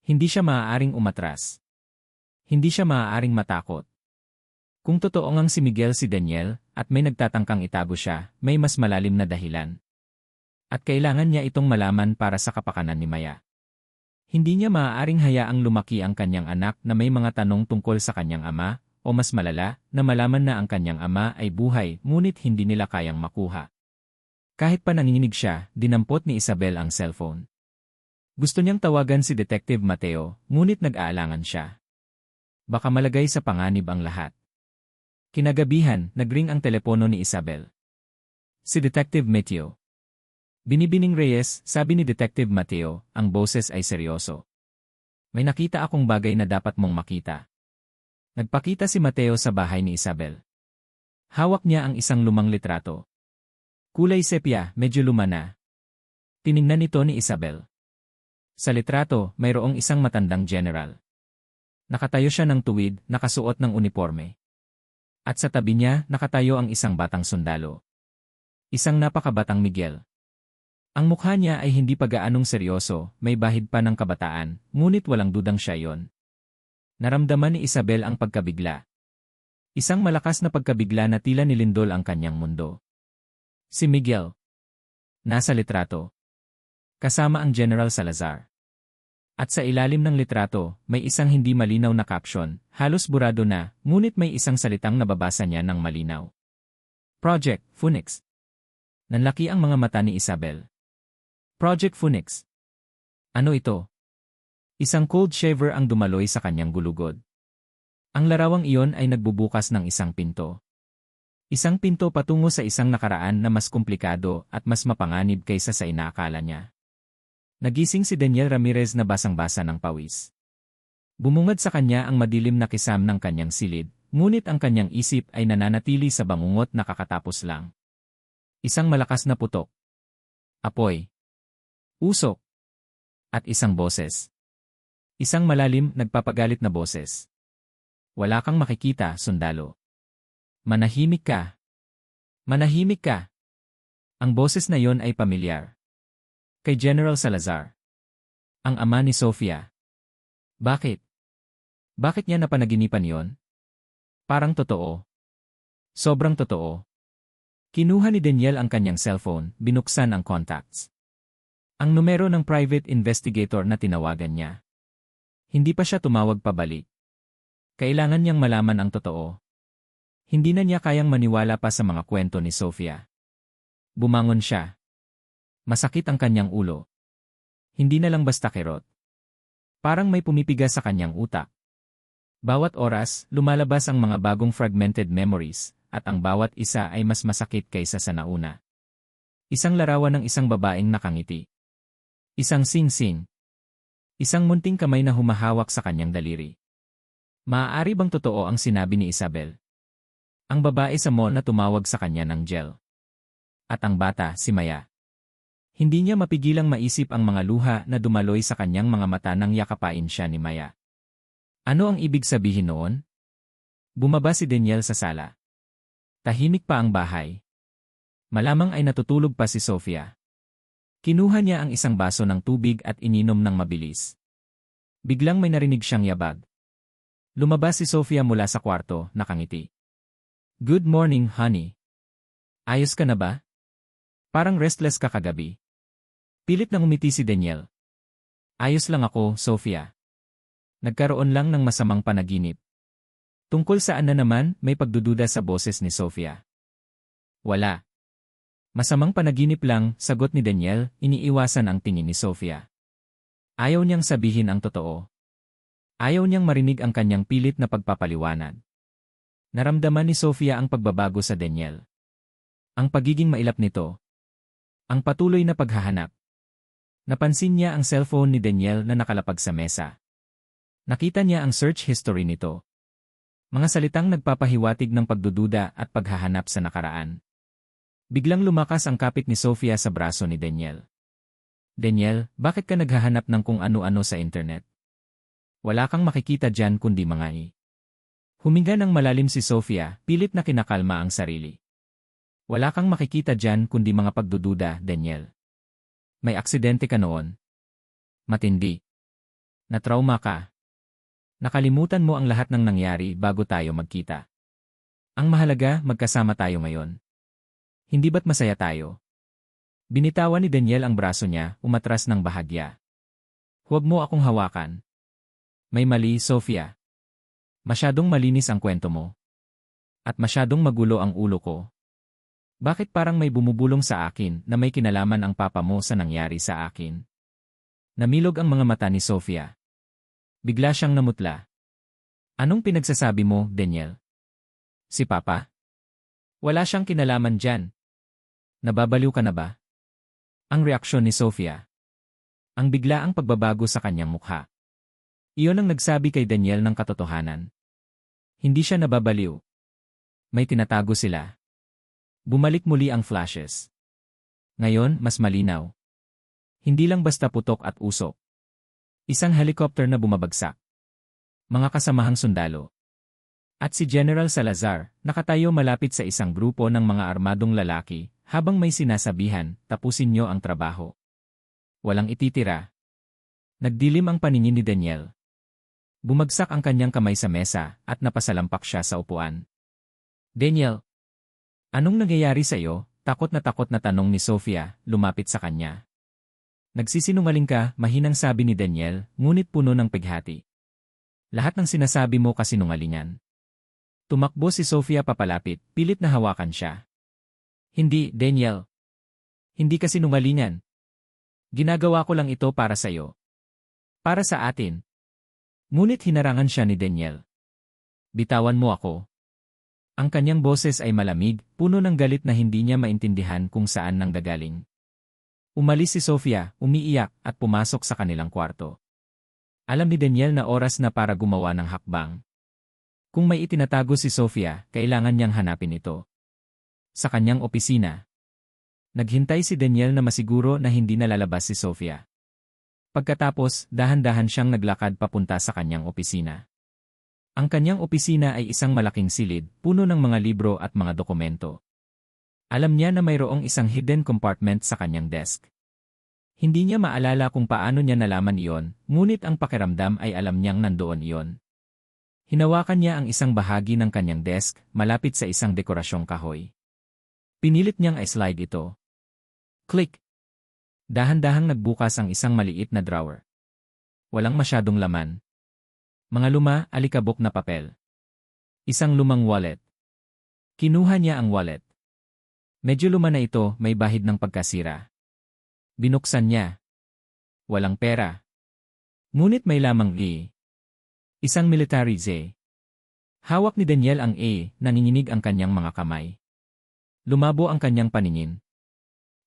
Hindi siya maaaring umatras. Hindi siya maaaring matakot. Kung totoo ngang si Miguel si Daniel, at may nagtatangkang itago siya, may mas malalim na dahilan. At kailangan niya itong malaman para sa kapakanan ni Maya. Hindi niya maaaring hayaang lumaki ang kanyang anak na may mga tanong tungkol sa kanyang ama, o mas malala, na malaman na ang kanyang ama ay buhay ngunit hindi nila kayang makuha. Kahit pa nanginginig siya, dinampot ni Isabel ang cellphone. Gusto niyang tawagan si Detective Mateo, ngunit nag-aalangan siya. Baka malagay sa panganib ang lahat. Kinagabihan, nagring ang telepono ni Isabel. Si Detective Mateo. Binibining Reyes, sabi ni Detective Mateo, ang boses ay seryoso. May nakita akong bagay na dapat mong makita. Nagpakita si Mateo sa bahay ni Isabel. Hawak niya ang isang lumang litrato. Kulay sepia, medyo luma na. Tiningnan nito ni Isabel. Sa litrato, mayroong isang matandang general. Nakatayo siya ng tuwid, nakasuot ng uniforme. At sa tabi niya, nakatayo ang isang batang sundalo. Isang napakabatang Miguel. Ang mukha niya ay hindi pa gaanong seryoso, may bahid pa ng kabataan, ngunit walang dudang siya yon. Naramdaman ni Isabel ang pagkabigla. Isang malakas na pagkabigla na tila nilindol ang kanyang mundo. Si Miguel. Nasa litrato. Kasama ang General Salazar. At sa ilalim ng litrato, may isang hindi malinaw na caption, halos burado na, ngunit may isang salitang nababasa niya ng malinaw. Project Phoenix. Nanlaki ang mga mata ni Isabel. Project Phoenix. Ano ito? Isang cold shaver ang dumaloy sa kanyang gulugod. Ang larawang iyon ay nagbubukas ng isang pinto. Isang pinto patungo sa isang nakaraan na mas komplikado at mas mapanganib kaysa sa inaakala niya. Nagising si Daniel Ramirez na basang-basa ng pawis. Bumungad sa kanya ang madilim na kisam ng kanyang silid, ngunit ang kanyang isip ay nananatili sa bangungot na kakatapos lang. Isang malakas na putok. Apoy. Usok. At isang boses. Isang malalim, nagpapagalit na boses. Wala kang makikita, sundalo. Manahimik ka. Manahimik ka. Ang boses na yon ay pamilyar. Kay General Salazar. Ang ama ni Sofia. Bakit? Bakit niya napanaginipan yon? Parang totoo. Sobrang totoo. Kinuha ni Daniel ang kanyang cellphone, binuksan ang contacts. Ang numero ng private investigator na tinawagan niya. Hindi pa siya tumawag pabalik. Kailangan niyang malaman ang totoo. Hindi na niya kayang maniwala pa sa mga kwento ni Sofia. Bumangon siya. Masakit ang kanyang ulo. Hindi na lang basta kirot. Parang may pumipiga sa kanyang utak. Bawat oras, lumalabas ang mga bagong fragmented memories, at ang bawat isa ay mas masakit kaysa sa nauna. Isang larawan ng isang babaeng nakangiti. Isang sing-sing. Isang munting kamay na humahawak sa kanyang daliri. Maaari bang totoo ang sinabi ni Isabel? Ang babae sa mall na tumawag sa kanya ng gel. At ang bata, si Maya. Hindi niya mapigilang maisip ang mga luha na dumaloy sa kanyang mga mata nang yakapain siya ni Maya. Ano ang ibig sabihin noon? Bumaba si Daniel sa sala. Tahimik pa ang bahay. Malamang ay natutulog pa si Sofia. Kinuha niya ang isang baso ng tubig at ininom ng mabilis. Biglang may narinig siyang yabag. Lumabas si Sofia mula sa kwarto, nakangiti. Good morning, honey. Ayos ka na ba? Parang restless ka kagabi. Pilit na ngumiti si Daniel. Ayos lang ako, Sofia. Nagkaroon lang ng masamang panaginip. Tungkol saan na naman, may pagdududa sa boses ni Sofia. Wala. Masamang panaginip lang, sagot ni Daniel, iniiwasan ang tingin ni Sofia. Ayaw niyang sabihin ang totoo. Ayaw niyang marinig ang kanyang pilit na pagpapaliwanag. Naramdaman ni Sofia ang pagbabago sa Daniel. Ang pagiging mailap nito. Ang patuloy na paghahanap. Napansin niya ang cellphone ni Daniel na nakalapag sa mesa. Nakita niya ang search history nito. Mga salitang nagpapahiwatig ng pagdududa at paghahanap sa nakaraan. Biglang lumakas ang kapit ni Sofia sa braso ni Daniel. Daniel, bakit ka naghahanap ng kung ano-ano sa internet? Wala kang makikita dyan kundi mga Huminga ng malalim si Sofia, pilit na kinakalma ang sarili. Wala kang makikita dyan kundi mga pagdududa, Daniel. May aksidente ka noon. Matindi. Natrauma ka. Nakalimutan mo ang lahat ng nangyari bago tayo magkita. Ang mahalaga, magkasama tayo ngayon. Hindi ba't masaya tayo? Binitawan ni Daniel ang braso niya, umatras ng bahagya. Huwag mo akong hawakan. May mali, Sofia. Masyadong malinis ang kwento mo. At masyadong magulo ang ulo ko. Bakit parang may bumubulong sa akin na may kinalaman ang papa mo sa nangyari sa akin? Namilog ang mga mata ni Sofia. Bigla siyang namutla. Anong pinagsasabi mo, Daniel? Si papa? Wala siyang kinalaman dyan. Nababaliw ka na ba? Ang reaksyon ni Sofia. Ang biglaang pagbabago sa kanyang mukha. Iyon ang nagsabi kay Daniel ng katotohanan. Hindi siya nababaliw. May tinatago sila. Bumalik muli ang flashes. Ngayon, mas malinaw. Hindi lang basta putok at usok. Isang helicopter na bumabagsak. Mga kasamahang sundalo. At si General Salazar, nakatayo malapit sa isang grupo ng mga armadong lalaki, habang may sinasabihan, tapusin niyo ang trabaho. Walang ititira. Nagdilim ang paningin ni Daniel. Bumagsak ang kanyang kamay sa mesa at napasalampak siya sa upuan. Daniel, anong nangyayari sa iyo? Takot na tanong ni Sofia, lumapit sa kanya. Nagsisinungaling ka, mahinang sabi ni Daniel, ngunit puno ng pighati. Lahat ng sinasabi mo kasinungalingan. Tumakbo si Sofia papalapit, pilit na hawakan siya. Hindi, Daniel. Hindi kasinungalingan. Ginagawa ko lang ito para sa iyo. Para sa atin. Ngunit hinarangan siya ni Daniel. Bitawan mo ako. Ang kanyang boses ay malamig, puno ng galit na hindi niya maintindihan kung saan nanggagaling. Umalis si Sofia, umiiyak, at pumasok sa kanilang kwarto. Alam ni Daniel na oras na para gumawa ng hakbang. Kung may itinatago si Sofia, kailangan niyang hanapin ito. Sa kanyang opisina. Naghintay si Daniel na masiguro na hindi nalalabas si Sofia. Pagkatapos, dahan-dahan siyang naglakad papunta sa kanyang opisina. Ang kanyang opisina ay isang malaking silid, puno ng mga libro at mga dokumento. Alam niya na mayroong isang hidden compartment sa kanyang desk. Hindi niya maalala kung paano niya nalaman iyon, ngunit ang pakiramdam ay alam niyang nandoon iyon. Hinawakan niya ang isang bahagi ng kanyang desk, malapit sa isang dekorasyong kahoy. Pinilit niyang i-slide ito. Click! Dahan-dahang nagbukas ang isang maliit na drawer. Walang masyadong laman. Mga luma, alikabok na papel. Isang lumang wallet. Kinuha niya ang wallet. Medyo luma na ito, may bahid ng pagkasira. Binuksan niya. Walang pera. Ngunit may lamang isang military Z. Hawak ni Daniel ang nanginginig ang kanyang mga kamay. Lumabo ang kanyang paningin.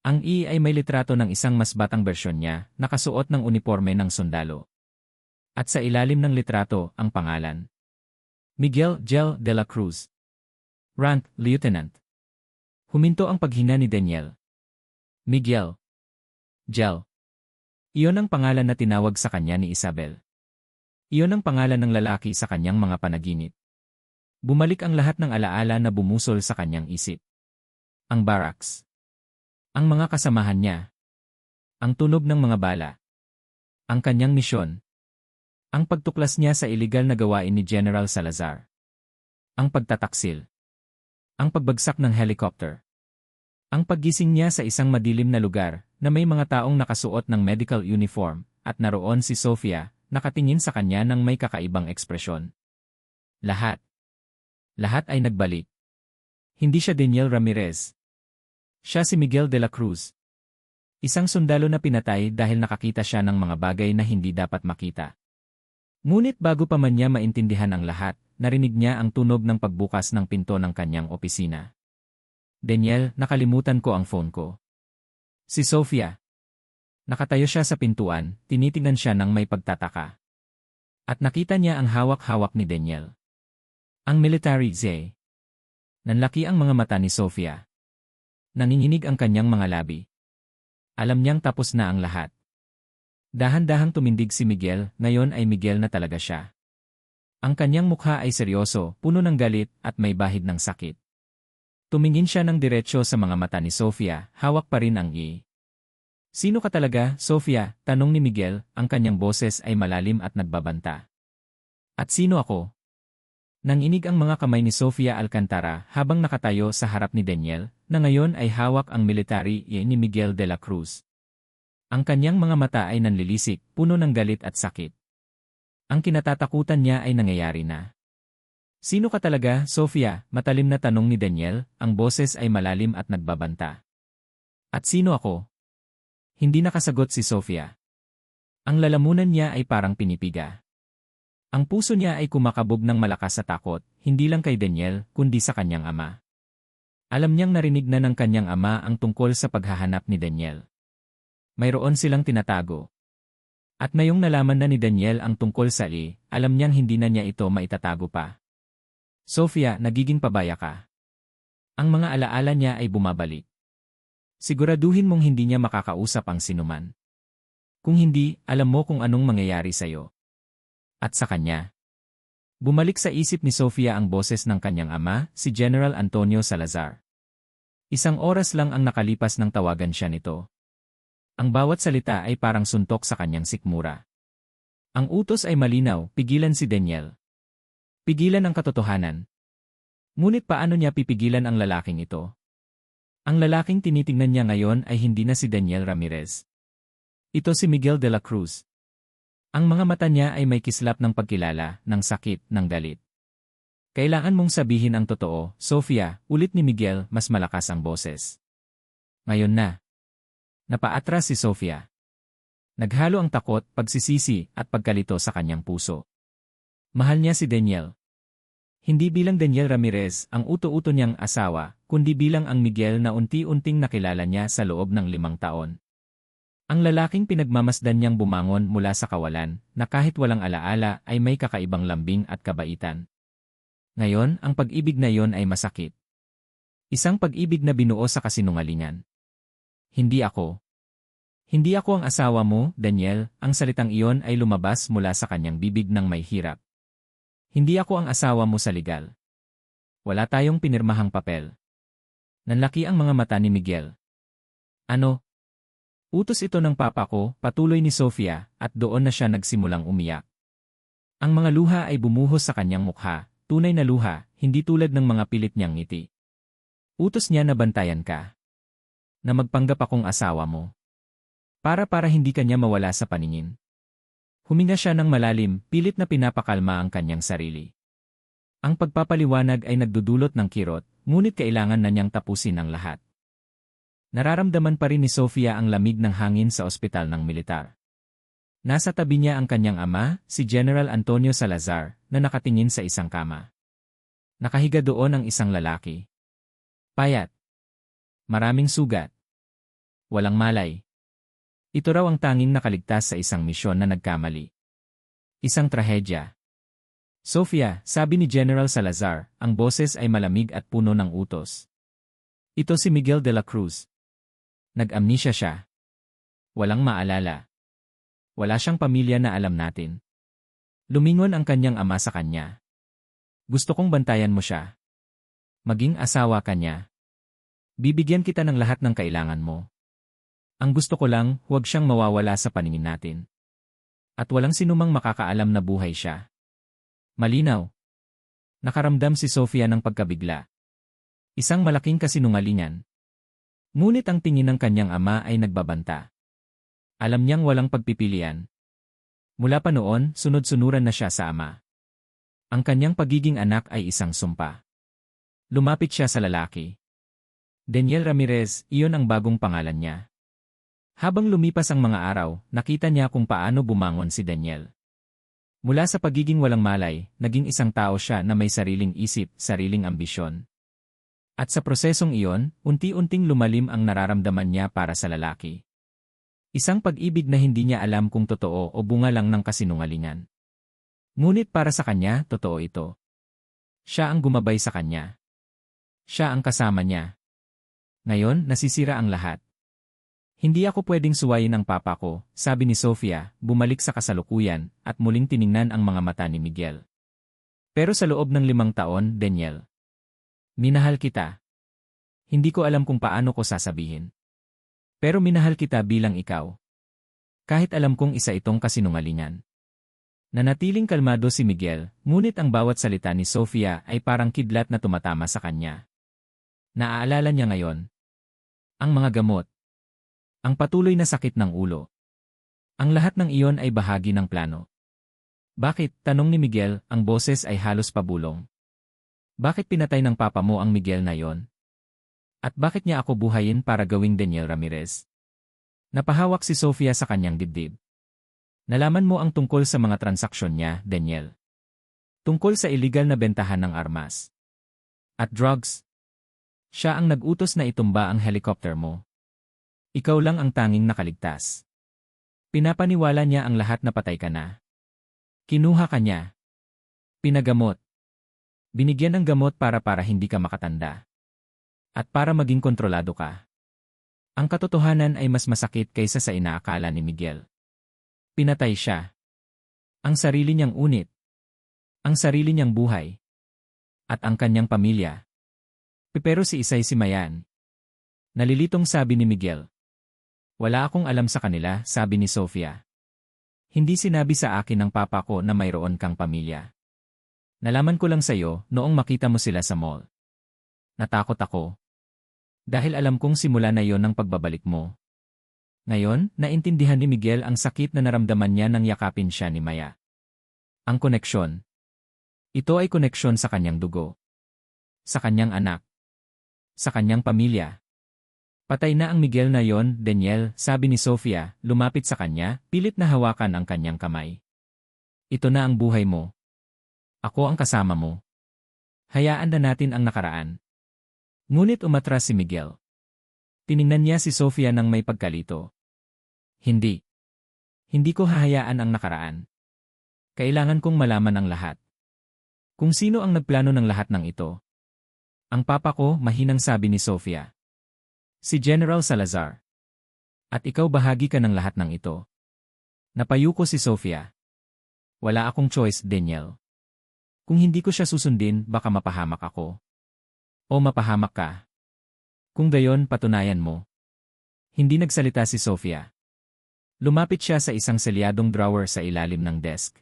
Ang ay may litrato ng isang mas batang bersyon niya, nakasuot ng uniforme ng sundalo. At sa ilalim ng litrato, ang pangalan. Miguel Gel de la Cruz. Rank, Lieutenant. Huminto ang paghina ni Daniel. Miguel Gel. Iyon ang pangalan na tinawag sa kanya ni Isabel. Iyon ang pangalan ng lalaki sa kanyang mga panaginip. Bumalik ang lahat ng alaala na bumusol sa kanyang isip. Ang barracks. Ang mga kasamahan niya. Ang tunog ng mga bala. Ang kanyang misyon. Ang pagtuklas niya sa iligal na gawain ni General Salazar. Ang pagtataksil. Ang pagbagsak ng helicopter. Ang paggising niya sa isang madilim na lugar na may mga taong nakasuot ng medical uniform at naroon si Sofia, nakatingin sa kanya ng may kakaibang ekspresyon. Lahat. Lahat ay nagbalik. Hindi siya Daniel Ramirez. Siya si Miguel de la Cruz. Isang sundalo na pinatay dahil nakakita siya ng mga bagay na hindi dapat makita. Ngunit bago pa man niya maintindihan ang lahat, narinig niya ang tunog ng pagbukas ng pinto ng kanyang opisina. Daniel, nakalimutan ko ang phone ko. Si Sofia. Nakatayo siya sa pintuan, tinitingnan siya ng may pagtataka. At nakita niya ang hawak-hawak ni Daniel. Ang military Z. Nanlaki ang mga mata ni Sofia. Nanginginig ang kanyang mga labi. Alam niyang tapos na ang lahat. Dahan-dahang tumindig si Miguel, ngayon ay Miguel na talaga siya. Ang kanyang mukha ay seryoso, puno ng galit at may bahid ng sakit. Tumingin siya ng diretsyo sa mga mata ni Sofia, hawak pa rin ang Sino ka talaga, Sofia? Tanong ni Miguel, ang kanyang boses ay malalim at nagbabanta. At sino ako? Nanginig ang mga kamay ni Sofia Alcantara habang nakatayo sa harap ni Daniel, na ngayon ay hawak ang military ni Miguel de la Cruz. Ang kanyang mga mata ay nanlilisik, puno ng galit at sakit. Ang kinatatakutan niya ay nangyayari na. Sino ka talaga, Sofia? Matalim na tanong ni Daniel, ang boses ay malalim at nagbabanta. At sino ako? Hindi nakasagot si Sofia. Ang lalamunan niya ay parang pinipiga. Ang puso niya ay kumakabog ng malakas sa takot, hindi lang kay Daniel, kundi sa kanyang ama. Alam niyang narinig na ng kanyang ama ang tungkol sa paghahanap ni Daniel. Mayroon silang tinatago. At ngayong nalaman na ni Daniel ang tungkol sa alam niyang hindi na niya ito maitatago pa. Sofia, nagiging pabaya ka. Ang mga alaala niya ay bumabalik. Siguraduhin mong hindi niya makakausap ang sinuman. Kung hindi, alam mo kung anong mangyayari sa'yo. At sa kanya. Bumalik sa isip ni Sofia ang boses ng kanyang ama, si General Antonio Salazar. Isang oras lang ang nakalipas nang tawagan siya nito. Ang bawat salita ay parang suntok sa kanyang sikmura. Ang utos ay malinaw, pigilan si Daniel. Pigilan ang katotohanan. Ngunit paano niya pipigilan ang lalaking ito? Ang lalaking tinitingnan niya ngayon ay hindi na si Daniel Ramirez. Ito si Miguel de la Cruz. Ang mga mata niya ay may kislap ng pagkilala, ng sakit, ng galit. Kailangan mong sabihin ang totoo, Sofia, ulit ni Miguel, mas malakas ang boses. Ngayon na. Napaatras si Sofia. Naghalo ang takot, pagsisisi, at pagkalito sa kanyang puso. Mahal niya si Daniel. Hindi bilang Daniel Ramirez, ang uto-uto niyang asawa, kundi bilang ang Miguel na unti-unting nakilala niya sa loob ng 5 taon. Ang lalaking pinagmamasdan niyang bumangon mula sa kawalan, na kahit walang alaala ay may kakaibang lambing at kabaitan. Ngayon, ang pag-ibig na yon ay masakit. Isang pag-ibig na binuo sa kasinungalingan. Hindi ako. Hindi ako ang asawa mo, Daniel, ang salitang iyon ay lumabas mula sa kanyang bibig ng may hirap. Hindi ako ang asawa mo sa legal. Wala tayong pinirmahang papel. Nanlaki ang mga mata ni Miguel. Ano? Utos ito ng papa ko, patuloy ni Sofia, at doon na siya nagsimulang umiyak. Ang mga luha ay bumuhos sa kanyang mukha, tunay na luha, hindi tulad ng mga pilit niyang ngiti. Utos niya na bantayan ka. Na magpanggap akong asawa mo. Para hindi kanya mawala sa paningin. Huminga siya ng malalim, pilit na pinapakalma ang kanyang sarili. Ang pagpapaliwanag ay nagdudulot ng kirot, ngunit kailangan na niyang tapusin ang lahat. Nararamdaman pa rin ni Sofia ang lamig ng hangin sa ospital ng militar. Nasa tabi niya ang kanyang ama, si General Antonio Salazar, na nakatingin sa isang kama. Nakahiga doon ang isang lalaki. Payat. Maraming sugat. Walang malay. Ito raw ang tanging nakaligtas sa isang misyon na nagkamali. Isang trahedya. Sofia, sabi ni General Salazar, ang boses ay malamig at puno ng utos. Ito si Miguel de la Cruz. Nag-amnesia siya. Walang maalala. Wala siyang pamilya na alam natin. Lumingon ang kanyang ama sa kanya. Gusto kong bantayan mo siya. Maging asawa ka niya. Bibigyan kita ng lahat ng kailangan mo. Ang gusto ko lang, huwag siyang mawawala sa paningin natin. At walang sinumang makakaalam na buhay siya. Malinaw. Nakaramdam si Sofia ng pagkabigla. Isang malaking kasinungalingan. Ngunit ang tingin ng kanyang ama ay nagbabanta. Alam niyang walang pagpipilian. Mula pa noon, sunod-sunuran na siya sa ama. Ang kanyang pagiging anak ay isang sumpa. Lumapit siya sa lalaki. Daniel Ramirez, iyon ang bagong pangalan niya. Habang lumipas ang mga araw, nakita niya kung paano bumangon si Daniel. Mula sa pagiging walang malay, naging isang tao siya na may sariling isip, sariling ambisyon. At sa prosesong iyon, unti-unting lumalim ang nararamdaman niya para sa lalaki. Isang pag-ibig na hindi niya alam kung totoo o bunga lang ng kasinungalingan. Ngunit para sa kanya, totoo ito. Siya ang gumabay sa kanya. Siya ang kasama niya. Ngayon, nasisira ang lahat. Hindi ako pwedeng suwayin ang papa ko, sabi ni Sofia, bumalik sa kasalukuyan, at muling tiningnan ang mga mata ni Miguel. Pero sa loob ng 5 taon, Daniel. Minahal kita. Hindi ko alam kung paano ko sasabihin. Pero minahal kita bilang ikaw. Kahit alam kong isa itong kasinungalingan. Nanatiling kalmado si Miguel, ngunit ang bawat salita ni Sofia ay parang kidlat na tumatama sa kanya. Naaalala niya ngayon. Ang mga gamot. Ang patuloy na sakit ng ulo. Ang lahat ng iyon ay bahagi ng plano. Bakit, tanong ni Miguel, ang boses ay halos pabulong. Bakit pinatay ng papa mo ang Miguel na yon? At bakit niya ako buhayin para gawing Daniel Ramirez? Napahawak si Sofia sa kanyang dibdib. Nalaman mo ang tungkol sa mga transaksyon niya, Daniel. Tungkol sa illegal na bentahan ng armas. At drugs. Siya ang nag-utos na itumba ang helicopter mo. Ikaw lang ang tanging nakaligtas. Pinapaniwala niya ang lahat na patay ka na. Kinuha ka niya. Pinagamot. Binigyan ng gamot para hindi ka makatanda. At para maging kontrolado ka. Ang katotohanan ay mas masakit kaysa sa inaakala ni Miguel. Pinatay siya. Ang sarili niyang unit. Ang sarili niyang buhay. At ang kanyang pamilya. Pero si Isay si Mayan. Nalilitong sabi ni Miguel. Wala akong alam sa kanila, sabi ni Sofia. Hindi sinabi sa akin ng papa ko na mayroon kang pamilya. Nalaman ko lang sa'yo noong makita mo sila sa mall. Natakot ako. Dahil alam kong simula na yon ng pagbabalik mo. Ngayon, naintindihan ni Miguel ang sakit na naramdaman niya nang yakapin siya ni Maya. Ang koneksyon. Ito ay koneksyon sa kanyang dugo. Sa kanyang anak. Sa kanyang pamilya. Patay na ang Miguel na yon, Daniel, sabi ni Sofia, lumapit sa kanya, pilit na hawakan ang kanyang kamay. Ito na ang buhay mo. Ako ang kasama mo. Hayaan na natin ang nakaraan. Ngunit umatras si Miguel. Tiningnan niya si Sofia ng may pagkalito. Hindi. Hindi ko hahayaan ang nakaraan. Kailangan kong malaman ang lahat. Kung sino ang nagplano ng lahat ng ito. Ang papa ko, mahinang sabi ni Sofia. Si General Salazar. At ikaw bahagi ka ng lahat ng ito. Napayuko si Sofia. Wala akong choice, Daniel. Kung hindi ko siya susundin, baka mapahamak ako. O mapahamak ka. Kung gayon, patunayan mo. Hindi nagsalita si Sofia. Lumapit siya sa isang selyadong drawer sa ilalim ng desk.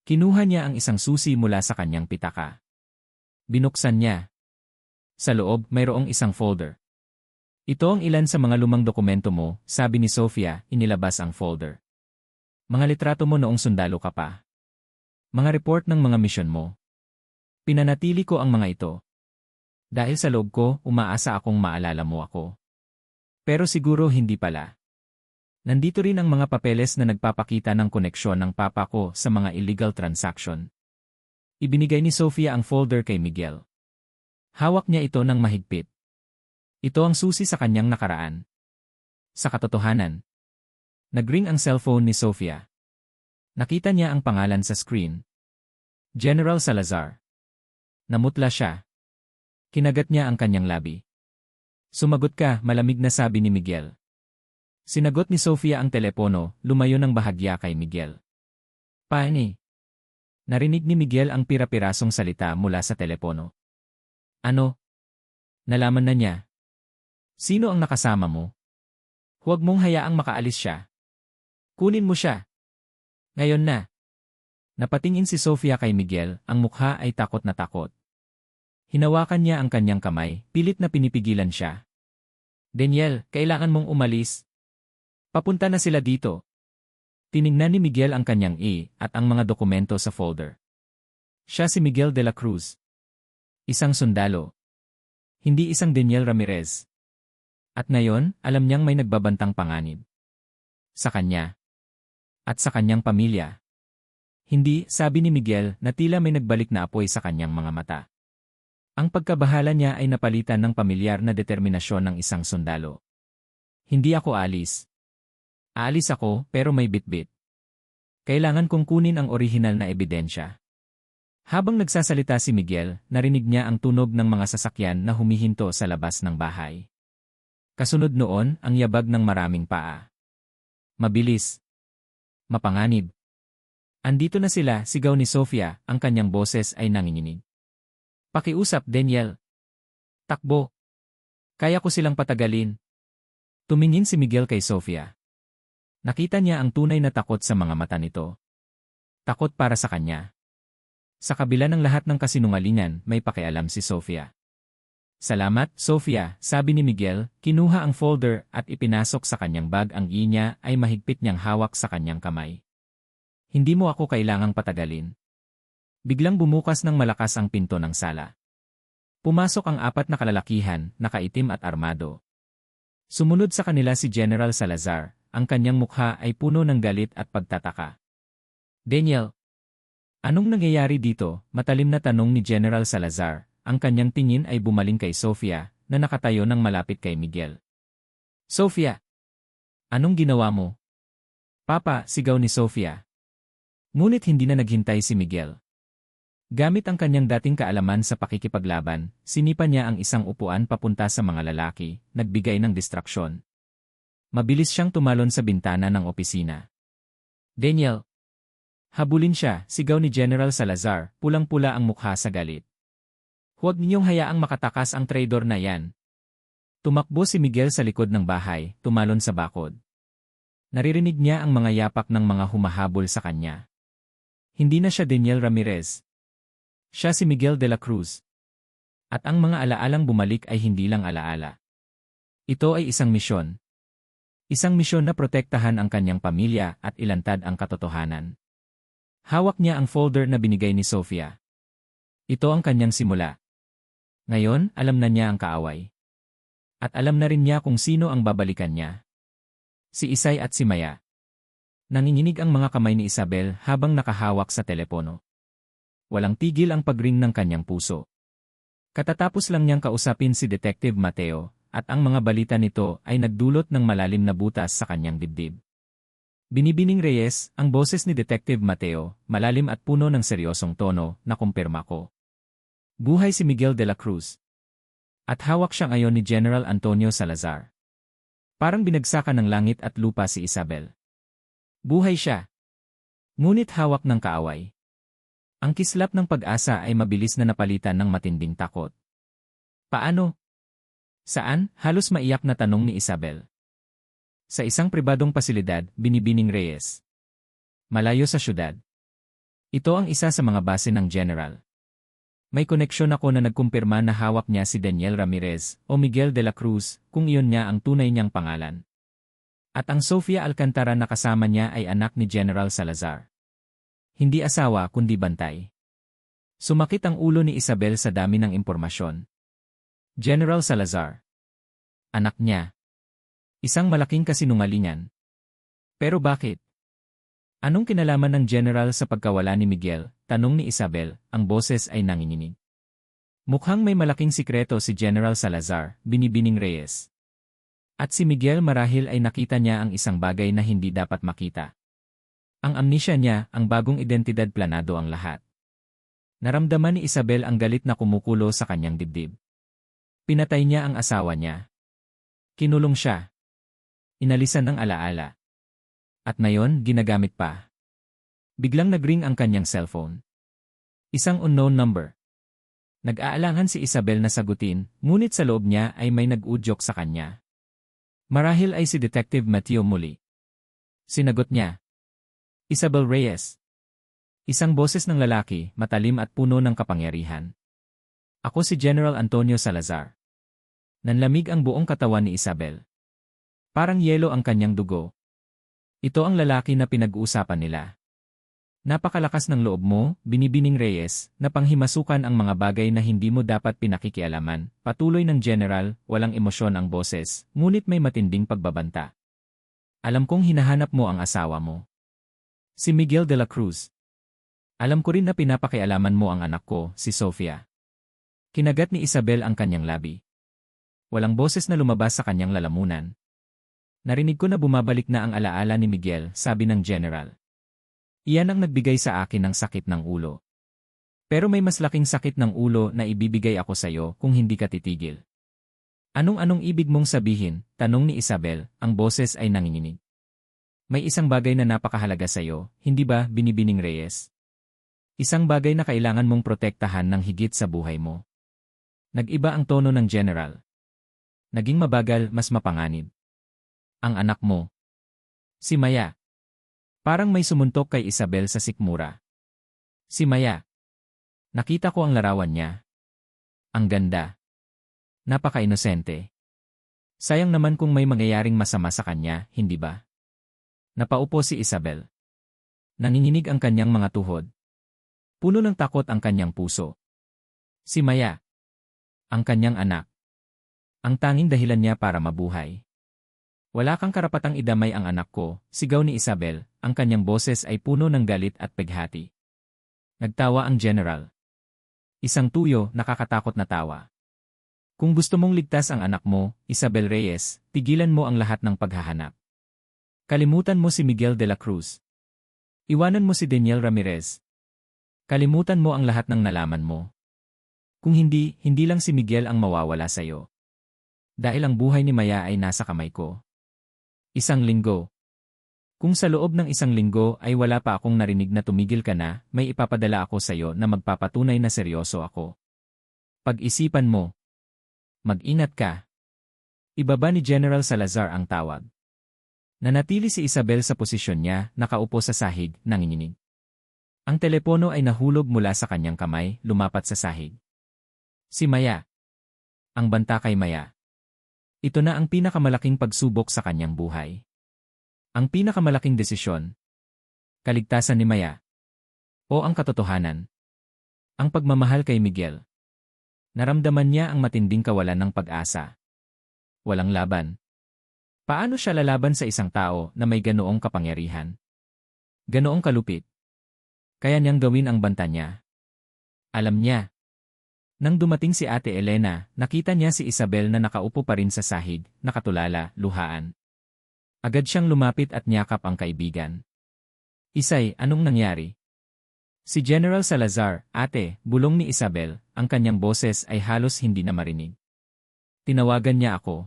Kinuha niya ang isang susi mula sa kanyang pitaka. Binuksan niya. Sa loob, mayroong isang folder. Ito ang ilan sa mga lumang dokumento mo, sabi ni Sofia, inilabas ang folder. Mga litrato mo noong sundalo ka pa. Mga report ng mga misyon mo. Pinanatili ko ang mga ito. Dahil sa loob ko, umaasa akong maalala mo ako. Pero siguro hindi pala. Nandito rin ang mga papeles na nagpapakita ng koneksyon ng papa ko sa mga illegal transaction. Ibinigay ni Sofia ang folder kay Miguel. Hawak niya ito ng mahigpit. Ito ang susi sa kanyang nakaraan. Sa katotohanan, nagring ang cellphone ni Sofia. Nakita niya ang pangalan sa screen. General Salazar. Namutla siya. Kinagat niya ang kanyang labi. Sumagot ka, malamig na sabi ni Miguel. Sinagot ni Sofia ang telepono, lumayo ng bahagya kay Miguel. Paani? Narinig ni Miguel ang pira-pirasong salita mula sa telepono. Ano? Nalaman na niya. Sino ang nakasama mo? Huwag mong hayaang makaalis siya. Kunin mo siya. Ngayon na. Napatingin si Sofia kay Miguel, ang mukha ay takot na takot. Hinawakan niya ang kanyang kamay, pilit na pinipigilan siya. Daniel, kailangan mong umalis. Papunta na sila dito. Tiningnan ni Miguel ang kanyang at ang mga dokumento sa folder. Siya si Miguel de la Cruz. Isang sundalo. Hindi isang Daniel Ramirez. At ngayon, alam niyang may nagbabantang panganib. Sa kanya. At sa kanyang pamilya. Hindi, sabi ni Miguel, na tila may nagbalik na apoy sa kanyang mga mata. Ang pagkabahala niya ay napalitan ng pamilyar na determinasyon ng isang sundalo. Hindi ako alis. Aalis ako, pero may bitbit. Kailangan kong kunin ang orihinal na ebidensya. Habang nagsasalita si Miguel, narinig niya ang tunog ng mga sasakyan na humihinto sa labas ng bahay. Kasunod noon, ang yabag ng maraming paa. Mabilis. Mapanganib. Andito na sila, sigaw ni Sofia, ang kanyang boses ay nanginginig. Pakiusap, Daniel. Takbo. Kaya ko silang patagalin. Tumingin si Miguel kay Sofia. Nakita niya ang tunay na takot sa mga mata nito. Takot para sa kanya. Sa kabila ng lahat ng kasinungalingan, may pakialam si Sofia. Salamat, Sofia, sabi ni Miguel, kinuha ang folder at ipinasok sa kanyang bag. Ang niya ay mahigpit niyang hawak sa kanyang kamay. Hindi mo ako kailangang patagalin. Biglang bumukas ng malakas ang pinto ng sala. Pumasok ang apat na kalalakihan, nakaitim at armado. Sumunod sa kanila si General Salazar. Ang kanyang mukha ay puno ng galit at pagtataka. Daniel, anong nangyayari dito? Matalim na tanong ni General Salazar. Ang kanyang tingin ay bumaling kay Sofia, na nakatayo ng malapit kay Miguel. Sofia, anong ginawa mo? Papa, sigaw ni Sofia. Ngunit hindi na naghintay si Miguel. Gamit ang kanyang dating kaalaman sa pakikipaglaban, sinipa niya ang isang upuan papunta sa mga lalaki, nagbigay ng distraksyon. Mabilis siyang tumalon sa bintana ng opisina. Daniel! Habulin siya, sigaw ni General Salazar, pulang-pula ang mukha sa galit. Huwag ninyong hayaang makatakas ang traidor na yan. Tumakbo si Miguel sa likod ng bahay, tumalon sa bakod. Naririnig niya ang mga yapak ng mga humahabol sa kanya. Hindi na siya Daniel Ramirez. Siya si Miguel de la Cruz. At ang mga alaalang bumalik ay hindi lang alaala. Ito ay isang misyon. Isang misyon na protektahan ang kanyang pamilya at ilantad ang katotohanan. Hawak niya ang folder na binigay ni Sofia. Ito ang kanyang simula. Ngayon, alam na niya ang kaaway. At alam na rin niya kung sino ang babalikan niya. Si Isay at si Maya. Nanginginig ang mga kamay ni Isabel habang nakahawak sa telepono. Walang tigil ang pagring ng kanyang puso. Katatapos lang niyang kausapin si Detective Mateo, at ang mga balita nito ay nagdulot ng malalim na butas sa kanyang dibdib. Binibining Reyes, ang boses ni Detective Mateo, malalim at puno ng seryosong tono, nakumpirma ko. Buhay si Miguel de la Cruz. At hawak siya ngayon ni General Antonio Salazar. Parang binagsakan ng langit at lupa si Isabel. Buhay siya. Ngunit hawak ng kaaway. Ang kislap ng pag-asa ay mabilis na napalitan ng matinding takot. Paano? Saan? Halos maiyak na tanong ni Isabel. Sa isang pribadong pasilidad, Binibining Reyes. Malayo sa syudad. Ito ang isa sa mga base ng General. May koneksyon ako na nagkumpirma na hawak niya si Daniel Ramirez o Miguel de la Cruz kung iyon niya ang tunay niyang pangalan. At ang Sofia Alcantara na kasama niya ay anak ni General Salazar. Hindi asawa kundi bantay. Sumakit ang ulo ni Isabel sa dami ng impormasyon. General Salazar. Anak niya. Isang malaking kasinungalingan. Pero bakit? Anong kinalaman ng General sa pagkawala ni Miguel? Tanong ni Isabel, ang boses ay nanginginig. Mukhang may malaking sikreto si General Salazar, Binibining Reyes. At si Miguel marahil ay nakita niya ang isang bagay na hindi dapat makita. Ang amnesia niya, ang bagong identidad planado ang lahat. Naramdaman ni Isabel ang galit na kumukulo sa kanyang dibdib. Pinatay niya ang asawa niya. Kinulong siya. Inalisan ang alaala. At ngayon, ginagamit pa. Biglang nagring ang kanyang cellphone. Isang unknown number. Nag-aalangan si Isabel na sagutin, ngunit sa loob niya ay may nag-udyok sa kanya. Marahil ay si Detective Mateo muli. Sinagot niya. Isabel Reyes. Isang boses ng lalaki, matalim at puno ng kapangyarihan. Ako si General Antonio Salazar. Nanlamig ang buong katawan ni Isabel. Parang yelo ang kanyang dugo. Ito ang lalaki na pinag-uusapan nila. Napakalakas ng loob mo, Binibining Reyes, na panghimasukan ang mga bagay na hindi mo dapat pinakikialaman. Patuloy ng General, walang emosyon ang boses, ngunit may matinding pagbabanta. Alam kong hinahanap mo ang asawa mo. Si Miguel de la Cruz. Alam ko rin na pinapakialaman mo ang anak ko, si Sofia. Kinagat ni Isabel ang kanyang labi. Walang boses na lumabas sa kanyang lalamunan. Narinig ko na bumabalik na ang alaala ni Miguel, sabi ng General. Iyan ang nagbigay sa akin ng sakit ng ulo. Pero may mas laking sakit ng ulo na ibibigay ako sa iyo kung hindi ka titigil. Anong ibig mong sabihin? Tanong ni Isabel, ang boses ay nanginginig. May isang bagay na napakahalaga sa iyo, hindi ba, Binibining Reyes? Isang bagay na kailangan mong protektahan ng higit sa buhay mo. Nag-iba ang tono ng General. Naging mabagal, mas mapanganib. Ang anak mo. Si Maya. Parang may sumuntok kay Isabel sa sikmura. Si Maya. Nakita ko ang larawan niya. Ang ganda. Napaka-inosente. Sayang naman kung may mangyayaring masama sa kanya, hindi ba? Napaupo si Isabel. Nanginginig ang kanyang mga tuhod. Puno ng takot ang kanyang puso. Si Maya. Ang kanyang anak. Ang tanging dahilan niya para mabuhay. Wala kang karapatang idamay ang anak ko, sigaw ni Isabel, ang kanyang boses ay puno ng galit at peghati. Nagtawa ang General. Isang tuyo, nakakatakot na tawa. Kung gusto mong ligtas ang anak mo, Isabel Reyes, tigilan mo ang lahat ng paghahanap. Kalimutan mo si Miguel de la Cruz. Iwanan mo si Daniel Ramirez. Kalimutan mo ang lahat ng nalaman mo. Kung hindi, hindi lang si Miguel ang mawawala sa iyo. Dahil ang buhay ni Maya ay nasa kamay ko. Isang linggo. Kung sa loob ng isang linggo ay wala pa akong narinig na tumigil ka na, may ipapadala ako sa iyo na magpapatunay na seryoso ako. Pag-isipan mo. Mag-ingat ka. Ibaba ni General Salazar ang tawag. Nanatili si Isabel sa posisyon niya, nakaupo sa sahig, nanginginig. Ang telepono ay nahulog mula sa kanyang kamay, lumapat sa sahig. Si Maya. Ang banta kay Maya. Ito na ang pinakamalaking pagsubok sa kanyang buhay. Ang pinakamalaking desisyon. Kaligtasan ni Maya. O ang katotohanan. Ang pagmamahal kay Miguel. Naramdaman niya ang matinding kawalan ng pag-asa. Walang laban. Paano siya lalaban sa isang tao na may ganoong kapangyarihan? Ganoong kalupit. Kaya niyang gawin ang banta niya. Alam niya. Nang dumating si Ate Elena, nakita niya si Isabel na nakaupo pa rin sa sahig, nakatulala, luhaan. Agad siyang lumapit at niyakap ang kaibigan. Isay, anong nangyari? Si General Salazar, ate, bulong ni Isabel, ang kanyang boses ay halos hindi na marinig. Tinawagan niya ako.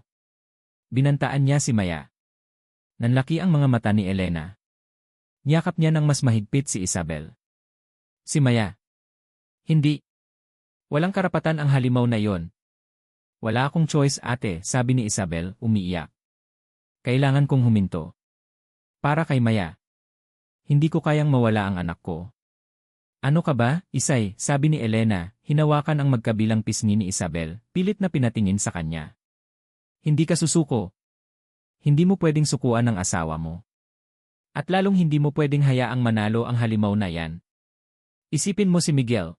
Binantaan niya si Maya. Nanlaki ang mga mata ni Elena. Niyakap niya ng mas mahigpit si Isabel. Si Maya. Hindi. Walang karapatan ang halimaw na yon. Wala akong choice ate, sabi ni Isabel, umiiyak. Kailangan kong huminto. Para kay Maya. Hindi ko kayang mawala ang anak ko. Ano ka ba, Isay, sabi ni Elena, hinawakan ang magkabilang pisngi ni Isabel, pilit na pinatingin sa kanya. Hindi ka susuko. Hindi mo pwedeng sukuan ang asawa mo. At lalong hindi mo pwedeng hayaang manalo ang halimaw na yan. Isipin mo si Miguel.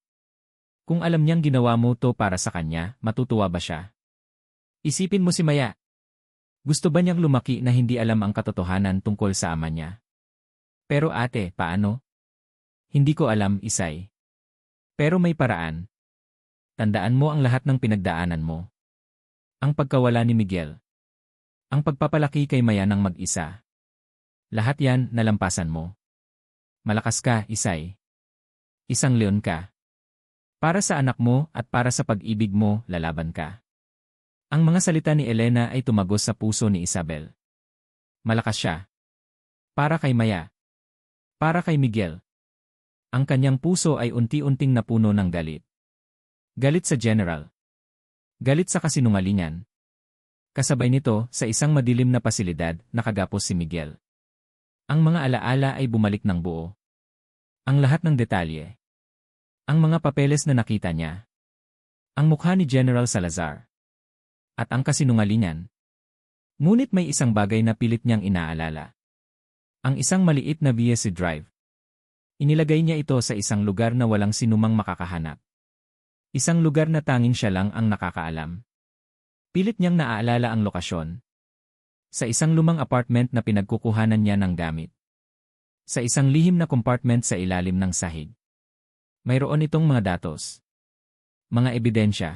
Kung alam niyang ginawa mo to para sa kanya, matutuwa ba siya? Isipin mo si Maya. Gusto ba niyang lumaki na hindi alam ang katotohanan tungkol sa ama niya? Pero ate, paano? Hindi ko alam, Isay. Pero may paraan. Tandaan mo ang lahat ng pinagdaanan mo. Ang pagkawala ni Miguel. Ang pagpapalaki kay Maya ng mag-isa. Lahat yan, nalampasan mo. Malakas ka, Isay. Isang leon ka. Para sa anak mo at para sa pag-ibig mo, lalaban ka. Ang mga salita ni Elena ay tumagos sa puso ni Isabel. Malakas siya. Para kay Maya. Para kay Miguel. Ang kanyang puso ay unti-unting napuno ng galit. Galit sa general. Galit sa kasinungalingan. Kasabay nito, sa isang madilim na pasilidad, nakagapos si Miguel. Ang mga alaala ay bumalik ng buo. Ang lahat ng detalye. Ang mga papeles na nakita niya. Ang mukha ni General Salazar. At ang kasinungalingan. Ngunit may isang bagay na pilit niyang inaalala. Ang isang maliit na VSC drive. Inilagay niya ito sa isang lugar na walang sinumang makakahanap. Isang lugar na tanging siya lang ang nakakaalam. Pilit niyang naaalala ang lokasyon. Sa isang lumang apartment na pinagkukuhanan niya ng gamit. Sa isang lihim na compartment sa ilalim ng sahig. Mayroon itong mga datos. Mga ebidensya.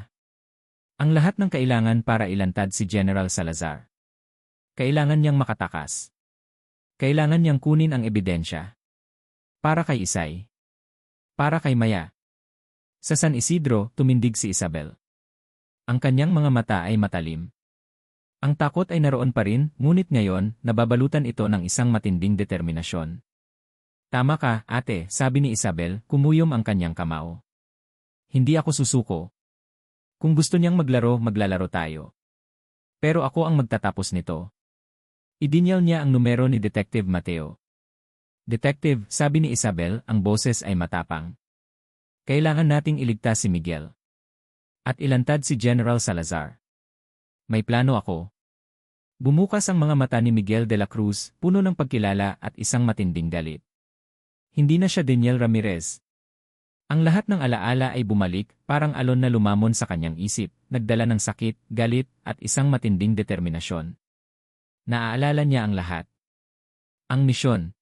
Ang lahat ng kailangan para ilantad si General Salazar. Kailangan niyang makatakas. Kailangan niyang kunin ang ebidensya. Para kay Isay. Para kay Maya. Sa San Isidro, tumindig si Isabel. Ang kanyang mga mata ay matalim. Ang takot ay naroon pa rin, ngunit ngayon, nababalutan ito ng isang matinding determinasyon. Tama ka, ate, sabi ni Isabel, kumuyom ang kanyang kamao. Hindi ako susuko. Kung gusto niyang maglaro, maglalaro tayo. Pero ako ang magtatapos nito. Idinyal niya ang numero ni Detective Mateo. Detective, sabi ni Isabel, ang boses ay matapang. Kailangan nating iligtas si Miguel. At ilantad si General Salazar. May plano ako. Bumukas ang mga mata ni Miguel de la Cruz, puno ng pagkilala at isang matinding galit. Hindi na siya Daniel Ramirez. Ang lahat ng alaala ay bumalik, parang alon na lumamon sa kanyang isip, nagdala ng sakit, galit, at isang matinding determinasyon. Naaalala niya ang lahat. Ang misyon.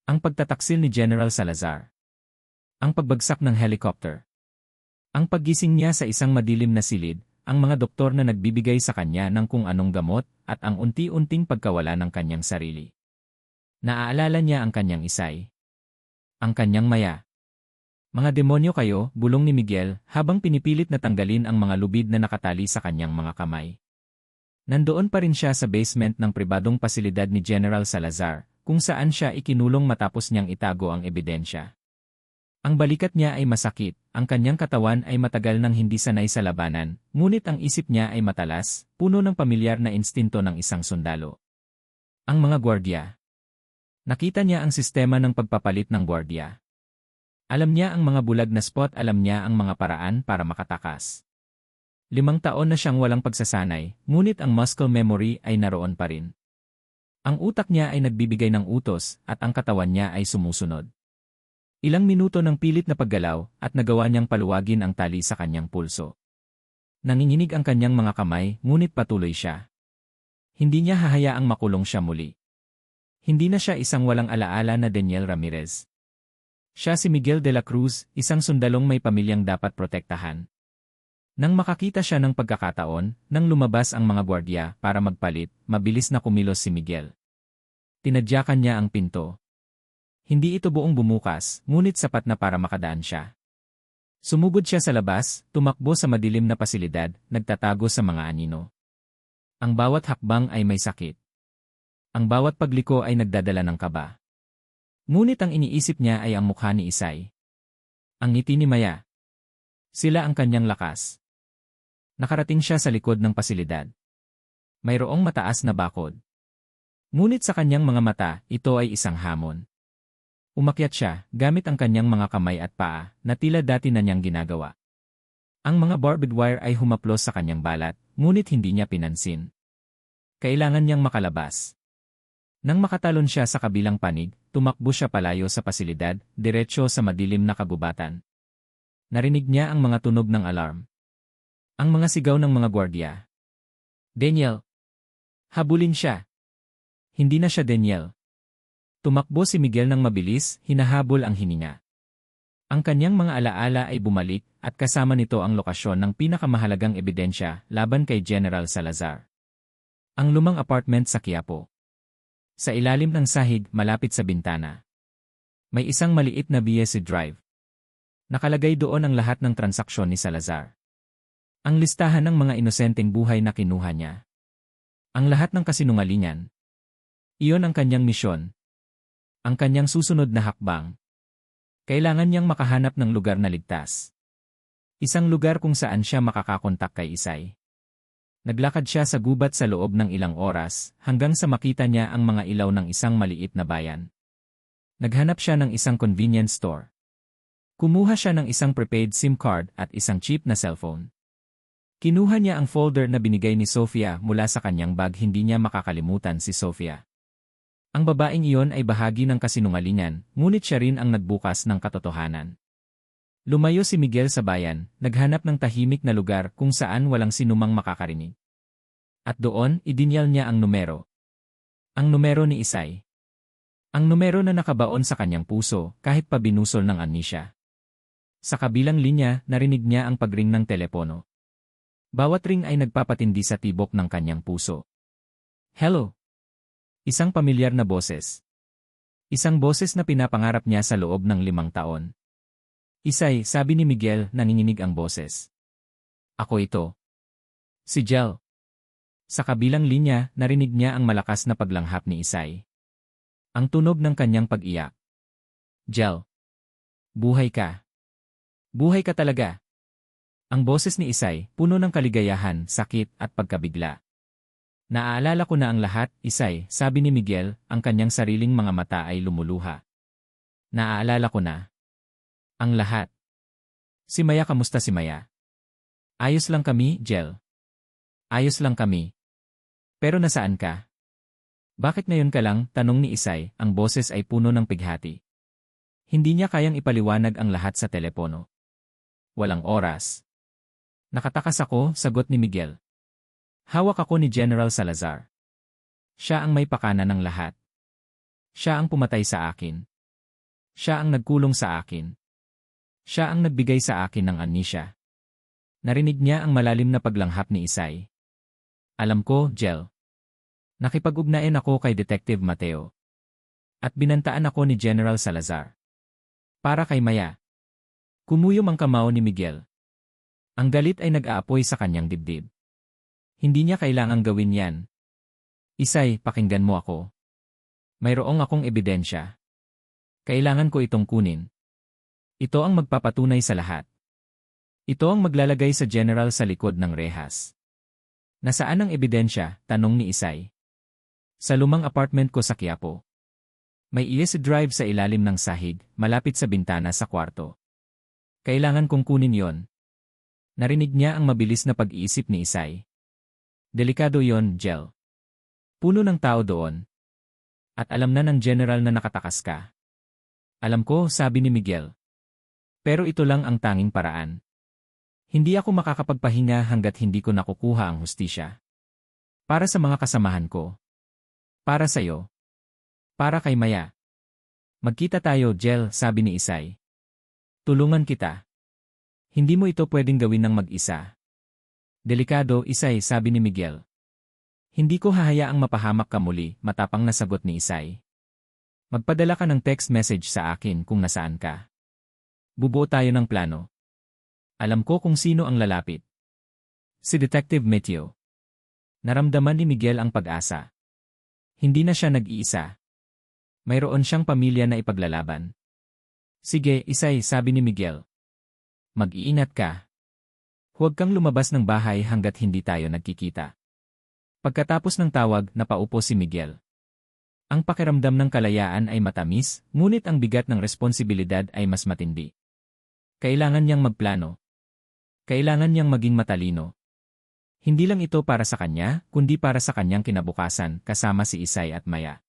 Ang pagtataksil ni General Salazar. Ang pagbagsak ng helicopter. Ang paggising niya sa isang madilim na silid, ang mga doktor na nagbibigay sa kanya ng kung anong gamot, at ang unti-unting pagkawala ng kanyang sarili. Naaalala niya ang kanyang Isay. Ang kanyang Maya. Mga demonyo kayo, bulong ni Miguel, habang pinipilit na tanggalin ang mga lubid na nakatali sa kanyang mga kamay. Nandoon pa rin siya sa basement ng pribadong pasilidad ni General Salazar, kung saan siya ikinulong matapos niyang itago ang ebidensya. Ang balikat niya ay masakit, ang kanyang katawan ay matagal nang hindi sanay sa labanan, ngunit ang isip niya ay matalas, puno ng pamilyar na instinto ng isang sundalo. Ang mga gwardiya. Nakita niya ang sistema ng pagpapalit ng gwardiya. Alam niya ang mga bulag na spot, alam niya ang mga paraan para makatakas. 5 taon na siyang walang pagsasanay, ngunit ang muscle memory ay naroon pa rin. Ang utak niya ay nagbibigay ng utos at ang katawan niya ay sumusunod. Ilang minuto ng pilit na paggalaw at nagawa niyang paluwagin ang tali sa kanyang pulso. Nanginginig ang kanyang mga kamay, ngunit patuloy siya. Hindi niya hahayaang makulong siya muli. Hindi na siya isang walang alaala na Daniel Ramirez. Siya si Miguel de la Cruz, isang sundalong may pamilyang dapat protektahan. Nang makakita siya ng pagkakataon, nang lumabas ang mga gwardiya para magpalit, mabilis na kumilos si Miguel. Tinadyakan niya ang pinto. Hindi ito buong bumukas, ngunit sapat na para makadaan siya. Sumugod siya sa labas, tumakbo sa madilim na pasilidad, nagtatago sa mga anino. Ang bawat hakbang ay may sakit. Ang bawat pagliko ay nagdadala ng kaba. Ngunit ang iniisip niya ay ang mukha ni Isay. Ang ngiti ni Maya. Sila ang kanyang lakas. Nakarating siya sa likod ng pasilidad. Mayroong mataas na bakod. Ngunit sa kanyang mga mata, ito ay isang hamon. Umakyat siya, gamit ang kanyang mga kamay at paa, na tila dati na niyang ginagawa. Ang mga barbed wire ay humaplos sa kanyang balat, ngunit hindi niya pinansin. Kailangan niyang makalabas. Nang makatalon siya sa kabilang panig, tumakbo siya palayo sa pasilidad, diretsyo sa madilim na kagubatan. Narinig niya ang mga tunog ng alarm. Ang mga sigaw ng mga gwardiya. Daniel! Habulin siya! Hindi na siya Daniel. Tumakbo si Miguel ng mabilis, hinahabol ang hininga. Ang kanyang mga alaala ay bumalik, at kasama nito ang lokasyon ng pinakamahalagang ebidensya laban kay General Salazar. Ang lumang apartment sa Quiapo. Sa ilalim ng sahig, malapit sa bintana. May isang maliit na BS drive. Nakalagay doon ang lahat ng transaksyon ni Salazar. Ang listahan ng mga inosenteng buhay na kinuha niya. Ang lahat ng kasinungalingan. Iyon ang kanyang misyon. Ang kanyang susunod na hakbang. Kailangan niyang makahanap ng lugar na ligtas. Isang lugar kung saan siya makakakontak kay Isay. Naglakad siya sa gubat sa loob ng ilang oras hanggang sa makita niya ang mga ilaw ng isang maliit na bayan. Naghanap siya ng isang convenience store. Kumuha siya ng isang prepaid SIM card at isang cheap na cellphone. Kinuha niya ang folder na binigay ni Sofia mula sa kanyang bag, hindi niya makakalimutan si Sofia. Ang babaeng iyon ay bahagi ng kasinungalingan, ngunit siya rin ang nagbukas ng katotohanan. Lumayo si Miguel sa bayan, naghanap ng tahimik na lugar kung saan walang sinumang makakarinig. At doon, idinyal niya ang numero. Ang numero ni Isay. Ang numero na nakabaon sa kanyang puso, kahit pa binusol ng amnesia. Sa kabilang linya, narinig niya ang pagring ng telepono. Bawat ring ay nagpapatindi sa tibok ng kanyang puso. Hello! Isang pamilyar na boses. Isang boses na pinapangarap niya sa loob ng 5 taon. Isay, sabi ni Miguel, nanginginig ang boses. Ako ito. Si Jel. Sa kabilang linya, narinig niya ang malakas na paglanghap ni Isay. Ang tunog ng kanyang pag-iyak. Jel. Buhay ka. Buhay ka talaga. Ang boses ni Isay, puno ng kaligayahan, sakit, at pagkabigla. Naaalala ko na ang lahat, Isay, sabi ni Miguel, ang kanyang sariling mga mata ay lumuluha. Naaalala ko na. Ang lahat. Si Maya, kamusta si Maya? Ayos lang kami, Jel. Ayos lang kami. Pero nasaan ka? Bakit ngayon ka lang, tanong ni Isay, ang boses ay puno ng pighati. Hindi niya kayang ipaliwanag ang lahat sa telepono. Walang oras. Nakatakas ako, sagot ni Miguel. Hawak ako ni General Salazar. Siya ang may pakana ng lahat. Siya ang pumatay sa akin. Siya ang nagkulong sa akin. Siya ang nagbigay sa akin ng amnesia. Narinig niya ang malalim na paglanghap ni Isay. Alam ko, Jel. Nakipag-ugnayan ako kay Detective Mateo. At binantaan ako ni General Salazar. Para kay Maya. Kumuyom ang kamao ni Miguel. Ang galit ay nag-aapoy sa kanyang dibdib. Hindi niya kailangang gawin yan. Isay, pakinggan mo ako. Mayroong akong ebidensya. Kailangan ko itong kunin. Ito ang magpapatunay sa lahat. Ito ang maglalagay sa general sa likod ng rehas. Nasaan ang ebidensya? Tanong ni Isay. Sa lumang apartment ko sa Quiapo. May ES drive sa ilalim ng sahig, malapit sa bintana sa kwarto. Kailangan kong kunin yon. Narinig niya ang mabilis na pag-iisip ni Isay. Delikado yon, Jel. Puno ng tao doon. At alam na ng general na nakatakas ka. Alam ko, sabi ni Miguel. Pero ito lang ang tanging paraan. Hindi ako makakapagpahinga hanggat hindi ko nakukuha ang hustisya. Para sa mga kasamahan ko. Para sa'yo. Para kay Maya. Magkita tayo, Jel, sabi ni Isay. Tulungan kita. Hindi mo ito pwedeng gawin ng mag-isa. Delikado, Isay, sabi ni Miguel. Hindi ko hahayaang mapahamak ka muli, matapang na sagot ni Isay. Magpadala ka ng text message sa akin kung nasaan ka. Bubuo tayo ng plano. Alam ko kung sino ang lalapit. Si Detective Mateo. Naramdaman ni Miguel ang pag-asa. Hindi na siya nag-iisa. Mayroon siyang pamilya na ipaglalaban. Sige, Isay, sabi ni Miguel. Mag-iingat ka. Huwag kang lumabas ng bahay hanggat hindi tayo nagkikita. Pagkatapos ng tawag, napaupo si Miguel. Ang pakiramdam ng kalayaan ay matamis, ngunit ang bigat ng responsibilidad ay mas matindi. Kailangan niyang magplano. Kailangan niyang maging matalino. Hindi lang ito para sa kanya, kundi para sa kanyang kinabukasan, kasama si Isay at Maya.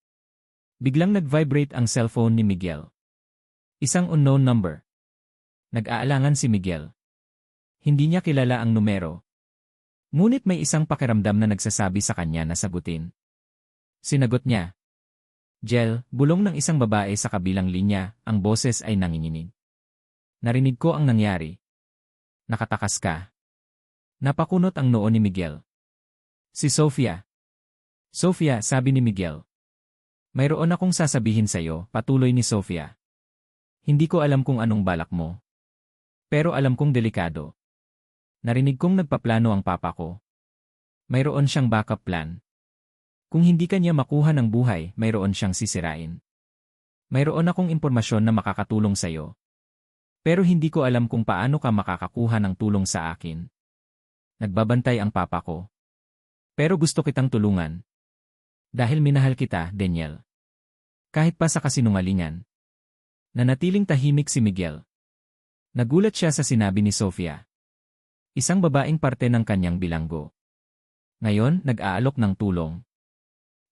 Biglang nag-vibrate ang cellphone ni Miguel. Isang unknown number. Nag-aalangan si Miguel. Hindi niya kilala ang numero. Ngunit may isang pakiramdam na nagsasabi sa kanya na sagutin. Sinagot niya. Jel, bulong ng isang babae sa kabilang linya, ang boses ay nanginginig. Narinig ko ang nangyari. Nakatakas ka. Napakunot ang noo ni Miguel. Si Sofia. Sofia, sabi ni Miguel. Mayroon akong sasabihin sa'yo, patuloy ni Sofia. Hindi ko alam kung anong balak mo. Pero alam kong delikado. Narinig kong nagpaplano ang papa ko. Mayroon siyang backup plan. Kung hindi kanya makuha ng buhay, mayroon siyang sisirain. Mayroon akong impormasyon na makakatulong sa'yo. Pero hindi ko alam kung paano ka makakakuha ng tulong sa akin. Nagbabantay ang papa ko. Pero gusto kitang tulungan. Dahil minahal kita, Daniel. Kahit pa sa kasinungalingan. Nanatiling tahimik si Miguel. Nagulat siya sa sinabi ni Sofia. Isang babaeng parte ng kanyang bilanggo. Ngayon, nag-aalok ng tulong.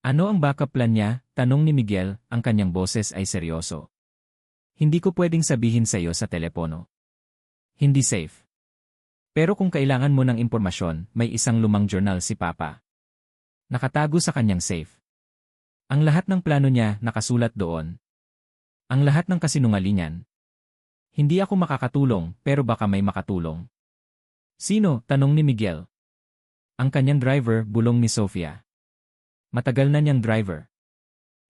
Ano ang backup plan niya? Tanong ni Miguel, ang kanyang boses ay seryoso. Hindi ko pwedeng sabihin sa iyo sa telepono. Hindi safe. Pero kung kailangan mo ng impormasyon, may isang lumang journal si Papa. Nakatago sa kanyang safe. Ang lahat ng plano niya nakasulat doon. Ang lahat ng kasinungalingan. Hindi ako makakatulong, pero baka may makatulong. Sino? Tanong ni Miguel. Ang kanyang driver, bulong ni Sofia. Matagal na niyang driver.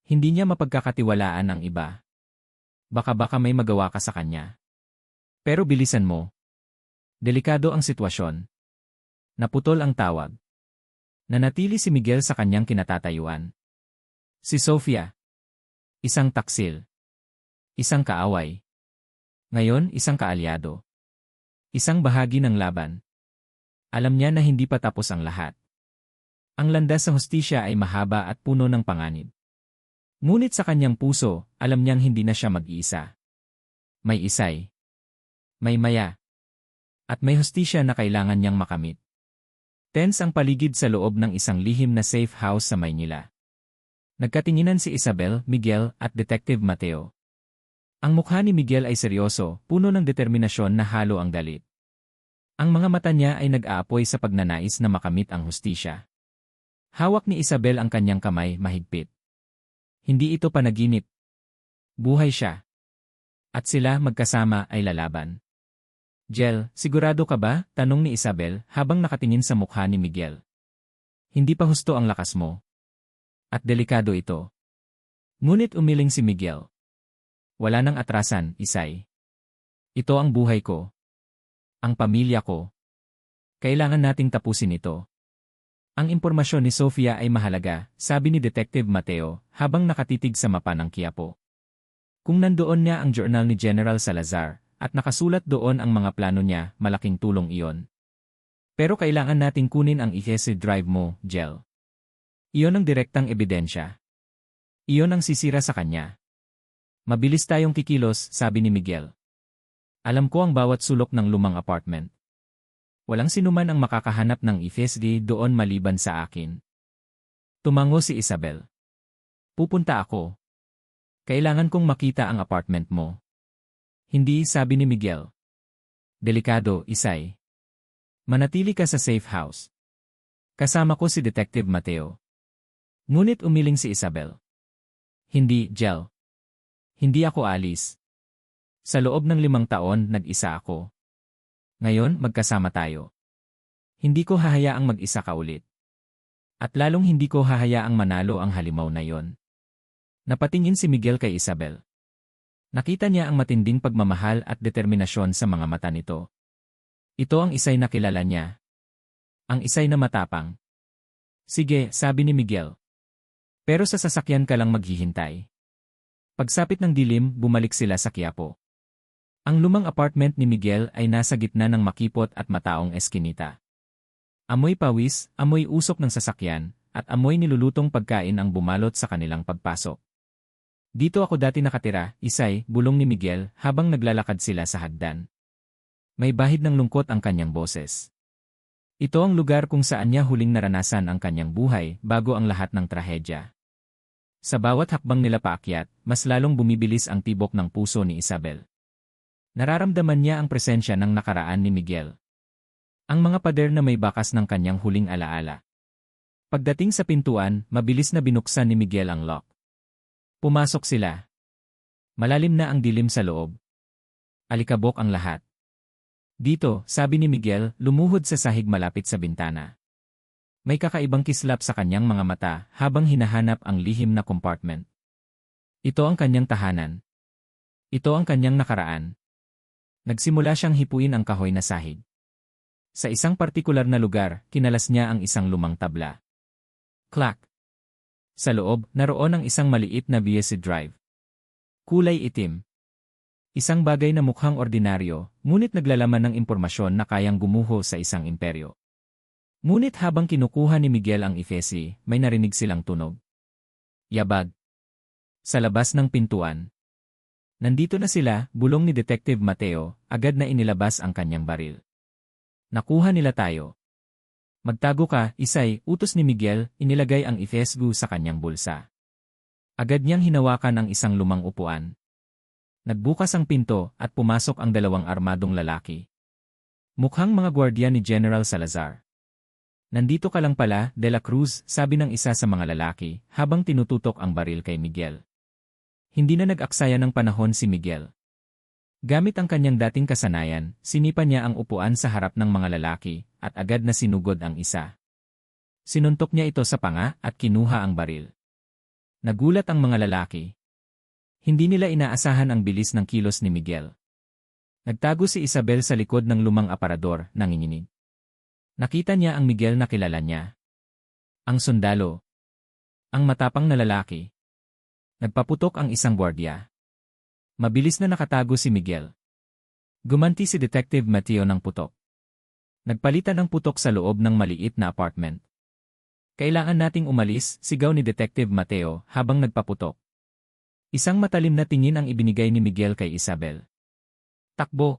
Hindi niya mapagkakatiwalaan ang iba. Baka may magawa ka sa kanya. Pero bilisan mo. Delikado ang sitwasyon. Naputol ang tawag. Nanatili si Miguel sa kanyang kinatatayuan. Si Sofia. Isang taksil. Isang kaaway. Ngayon, isang kaalyado. Isang bahagi ng laban. Alam niya na hindi pa tapos ang lahat. Ang landas sa hustisya ay mahaba at puno ng panganib. Ngunit sa kanyang puso, alam niyang hindi na siya mag-iisa. May Isay. May Maya. At may hustisya na kailangan niyang makamit. Tense ang paligid sa loob ng isang lihim na safe house sa Maynila. Nagkatinginan si Isabel, Miguel, at Detective Mateo. Ang mukha ni Miguel ay seryoso, puno ng determinasyon na halo ang galit. Ang mga mata niya ay nag-aapoy sa pagnanais na makamit ang hustisya. Hawak ni Isabel ang kanyang kamay mahigpit. Hindi ito panaginip. Buhay siya. At sila magkasama ay lalaban. Jel, sigurado ka ba? Tanong ni Isabel habang nakatingin sa mukha ni Miguel. Hindi pa husto ang lakas mo. At delikado ito. Ngunit umiling si Miguel. Wala nang atrasan, Isay. Ito ang buhay ko. Ang pamilya ko. Kailangan nating tapusin ito. Ang impormasyon ni Sofia ay mahalaga, sabi ni Detective Mateo habang nakatitig sa mapa ng Quiapo. Kung nandoon niya ang journal ni General Salazar at nakasulat doon ang mga plano niya, malaking tulong iyon. Pero kailangan nating kunin ang EHC drive mo, Jel. Iyon ang direktang ebidensya. Iyon ang sisira sa kanya. Mabilis tayong kikilos, sabi ni Miguel. Alam ko ang bawat sulok ng lumang apartment. Walang sinuman ang makakahanap ng EFSD doon maliban sa akin. Tumango si Isabel. Pupunta ako. Kailangan kong makita ang apartment mo. Hindi, sabi ni Miguel. Delikado, Isay. Manatili ka sa safe house. Kasama ko si Detective Mateo. Ngunit umiling si Isabel. Hindi, Jel. Hindi ako alis. Sa loob ng 5 taon, nag-isa ako. Ngayon, magkasama tayo. Hindi ko hahayaang mag-isa ka ulit. At lalong hindi ko hahayaang manalo ang halimaw na yon. Napatingin si Miguel kay Isabel. Nakita niya ang matinding pagmamahal at determinasyon sa mga mata nito. Ito ang Isay na kilala niya. Ang Isay na matapang. Sige, sabi ni Miguel. Pero sa sasakyan ka lang maghihintay. Pagsapit ng dilim, bumalik sila sa Quiapo. Ang lumang apartment ni Miguel ay nasa gitna ng makipot at mataong eskinita. Amoy pawis, amoy usok ng sasakyan, at amoy nilulutong pagkain ang bumalot sa kanilang pagpasok. Dito ako dati nakatira, Isay, bulong ni Miguel habang naglalakad sila sa hagdan. May bahid ng lungkot ang kanyang boses. Ito ang lugar kung saan niya huling naranasan ang kanyang buhay bago ang lahat ng trahedya. Sa bawat hakbang nila paakyat, mas lalong bumibilis ang tibok ng puso ni Isabel. Nararamdaman niya ang presensya ng nakaraan ni Miguel. Ang mga pader na may bakas ng kanyang huling alaala. Pagdating sa pintuan, mabilis na binuksan ni Miguel ang lock. Pumasok sila. Malalim na ang dilim sa loob. Alikabok ang lahat. Dito, sabi ni Miguel, lumuhod sa sahig malapit sa bintana. May kakaibang kislap sa kanyang mga mata habang hinahanap ang lihim na compartment. Ito ang kanyang tahanan. Ito ang kanyang nakaraan. Nagsimula siyang hipuin ang kahoy na sahig. Sa isang partikular na lugar, kinalas niya ang isang lumang tabla. Clack! Sa loob, naroon ang isang maliit na VSC drive. Kulay itim. Isang bagay na mukhang ordinaryo, ngunit naglalaman ng impormasyon na kayang gumuho sa isang imperyo. Ngunit habang kinukuha ni Miguel ang ifesi, may narinig silang tunog. Yabag. Sa labas ng pintuan. Nandito na sila, bulong ni Detective Mateo, agad na inilabas ang kanyang baril. Nakuha nila tayo. Magtago ka, Isay, utos ni Miguel, inilagay ang ifesgu sa kanyang bulsa. Agad niyang hinawakan ang isang lumang upuan. Nagbukas ang pinto at pumasok ang dalawang armadong lalaki. Mukhang mga gwardiya ni General Salazar. Nandito ka lang pala, De La Cruz, sabi ng isa sa mga lalaki, habang tinututok ang baril kay Miguel. Hindi na nag-aksaya ng panahon si Miguel. Gamit ang kanyang dating kasanayan, sinipa niya ang upuan sa harap ng mga lalaki, at agad na sinugod ang isa. Sinuntok niya ito sa panga at kinuha ang baril. Nagulat ang mga lalaki. Hindi nila inaasahan ang bilis ng kilos ni Miguel. Nagtago si Isabel sa likod ng lumang aparador, nanginginig. Nakita niya ang Miguel na kilala niya. Ang sundalo. Ang matapang na lalaki. Nagpaputok ang isang gwardiya. Mabilis na nakatago si Miguel. Gumanti si Detective Mateo ng putok. Nagpalitan ng putok sa loob ng maliit na apartment. Kailangan nating umalis, sigaw ni Detective Mateo habang nagpaputok. Isang matalim na tingin ang ibinigay ni Miguel kay Isabel. Takbo!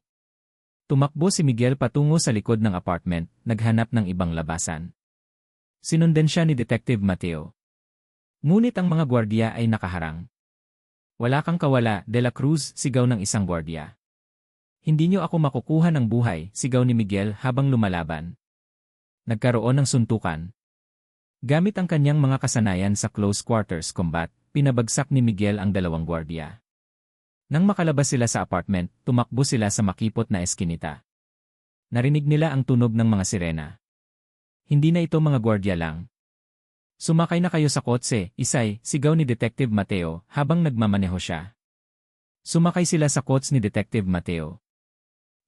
Tumakbo si Miguel patungo sa likod ng apartment, naghanap ng ibang labasan. Sinundan siya ni Detective Mateo. Ngunit ang mga gwardiya ay nakaharang. Wala kang kawala, De La Cruz, sigaw ng isang gwardiya. Hindi niyo ako makukuha ng buhay, sigaw ni Miguel habang lumalaban. Nagkaroon ng suntukan. Gamit ang kanyang mga kasanayan sa close quarters combat, pinabagsak ni Miguel ang dalawang gwardiya. Nang makalabas sila sa apartment, tumakbo sila sa makipot na eskinita. Narinig nila ang tunog ng mga sirena. Hindi na ito mga gwardiya lang. Sumakay na kayo sa kotse, Isay, sigaw ni Detective Mateo habang nagmamaneho siya. Sumakay sila sa kotse ni Detective Mateo.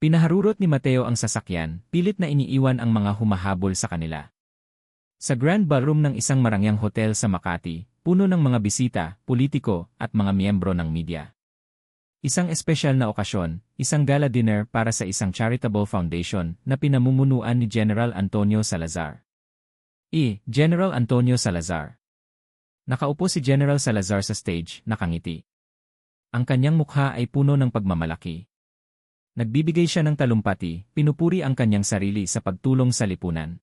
Pinaharurot ni Mateo ang sasakyan, pilit na iniiwan ang mga humahabol sa kanila. Sa Grand Ballroom ng isang marangyang hotel sa Makati, puno ng mga bisita, politiko, at mga miyembro ng media. Isang espesyal na okasyon, isang gala dinner para sa isang charitable foundation na pinamumunuan ni General Antonio Salazar. General Antonio Salazar. Nakaupo si General Salazar sa stage, nakangiti. Ang kanyang mukha ay puno ng pagmamalaki. Nagbibigay siya ng talumpati, pinupuri ang kanyang sarili sa pagtulong sa lipunan.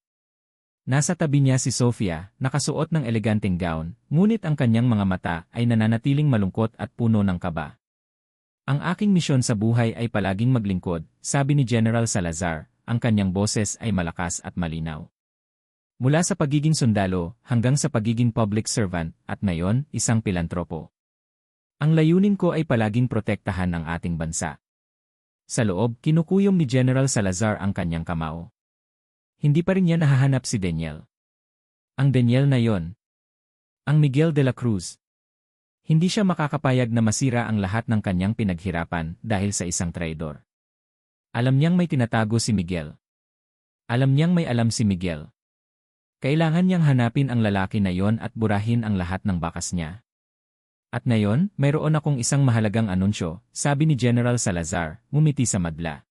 Nasa tabi niya si Sofia, nakasuot ng eleganteng gown, ngunit ang kanyang mga mata ay nananatiling malungkot at puno ng kaba. Ang aking misyon sa buhay ay palaging maglingkod, sabi ni General Salazar, ang kanyang boses ay malakas at malinaw. Mula sa pagiging sundalo hanggang sa pagiging public servant at ngayon, isang pilantropo. Ang layunin ko ay palaging protektahan ang ating bansa. Sa loob, kinukuyom ni General Salazar ang kanyang kamao. Hindi pa rin niya nahahanap si Daniel. Ang Daniel na yon. Ang Miguel de la Cruz. Hindi siya makakapayag na masira ang lahat ng kanyang pinaghirapan dahil sa isang traidor. Alam niyang may tinatago si Miguel. Alam niyang may alam si Miguel. Kailangan niyang hanapin ang lalaki na yon at burahin ang lahat ng bakas niya. At ngayon, mayroon akong isang mahalagang anunsyo, sabi ni General Salazar, ngumiti sa madla.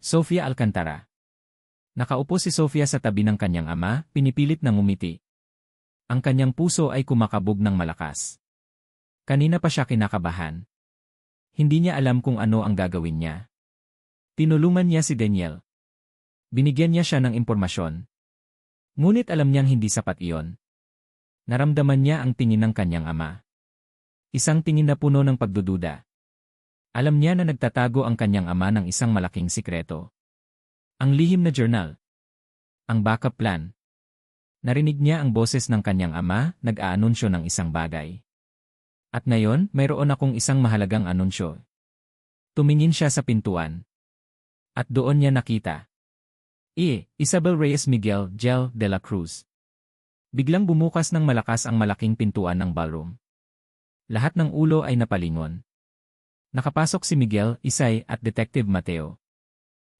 Sofia Alcantara. Nakaupo si Sofia sa tabi ng kanyang ama, pinipilit na ngumiti. Ang kanyang puso ay kumakabog ng malakas. Kanina pa siya kinakabahan. Hindi niya alam kung ano ang gagawin niya. Tinulungan niya si Daniel. Binigyan niya siya ng impormasyon. Ngunit alam niyang hindi sapat iyon. Naramdaman niya ang tingin ng kanyang ama. Isang tingin na puno ng pagdududa. Alam niya na nagtatago ang kanyang ama ng isang malaking sikreto. Ang lihim na journal. Ang backup plan. Narinig niya ang boses ng kanyang ama, nag-aanunsyo ng isang bagay. At ngayon, mayroon akong isang mahalagang anunsyo. Tumingin siya sa pintuan. At doon niya nakita. Isabel Reyes Miguel Gel de la Cruz. Biglang bumukas ng malakas ang malaking pintuan ng ballroom. Lahat ng ulo ay napalingon. Nakapasok si Miguel, Isay at Detective Mateo.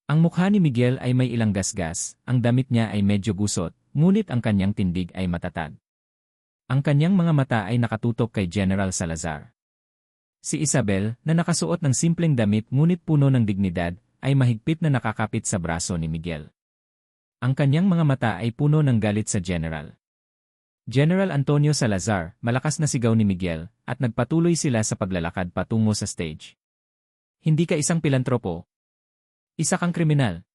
Ang mukha ni Miguel ay may ilang gasgas, ang damit niya ay medyo gusot, ngunit ang kanyang tindig ay matatag. Ang kanyang mga mata ay nakatutok kay General Salazar. Si Isabel, na nakasuot ng simpleng damit ngunit puno ng dignidad, ay mahigpit na nakakapit sa braso ni Miguel. Ang kanyang mga mata ay puno ng galit sa General. General Antonio Salazar, malakas na sigaw ni Miguel, at nagpatuloy sila sa paglalakad patungo sa stage. Hindi ka isang pilantropo. Isa kang kriminal.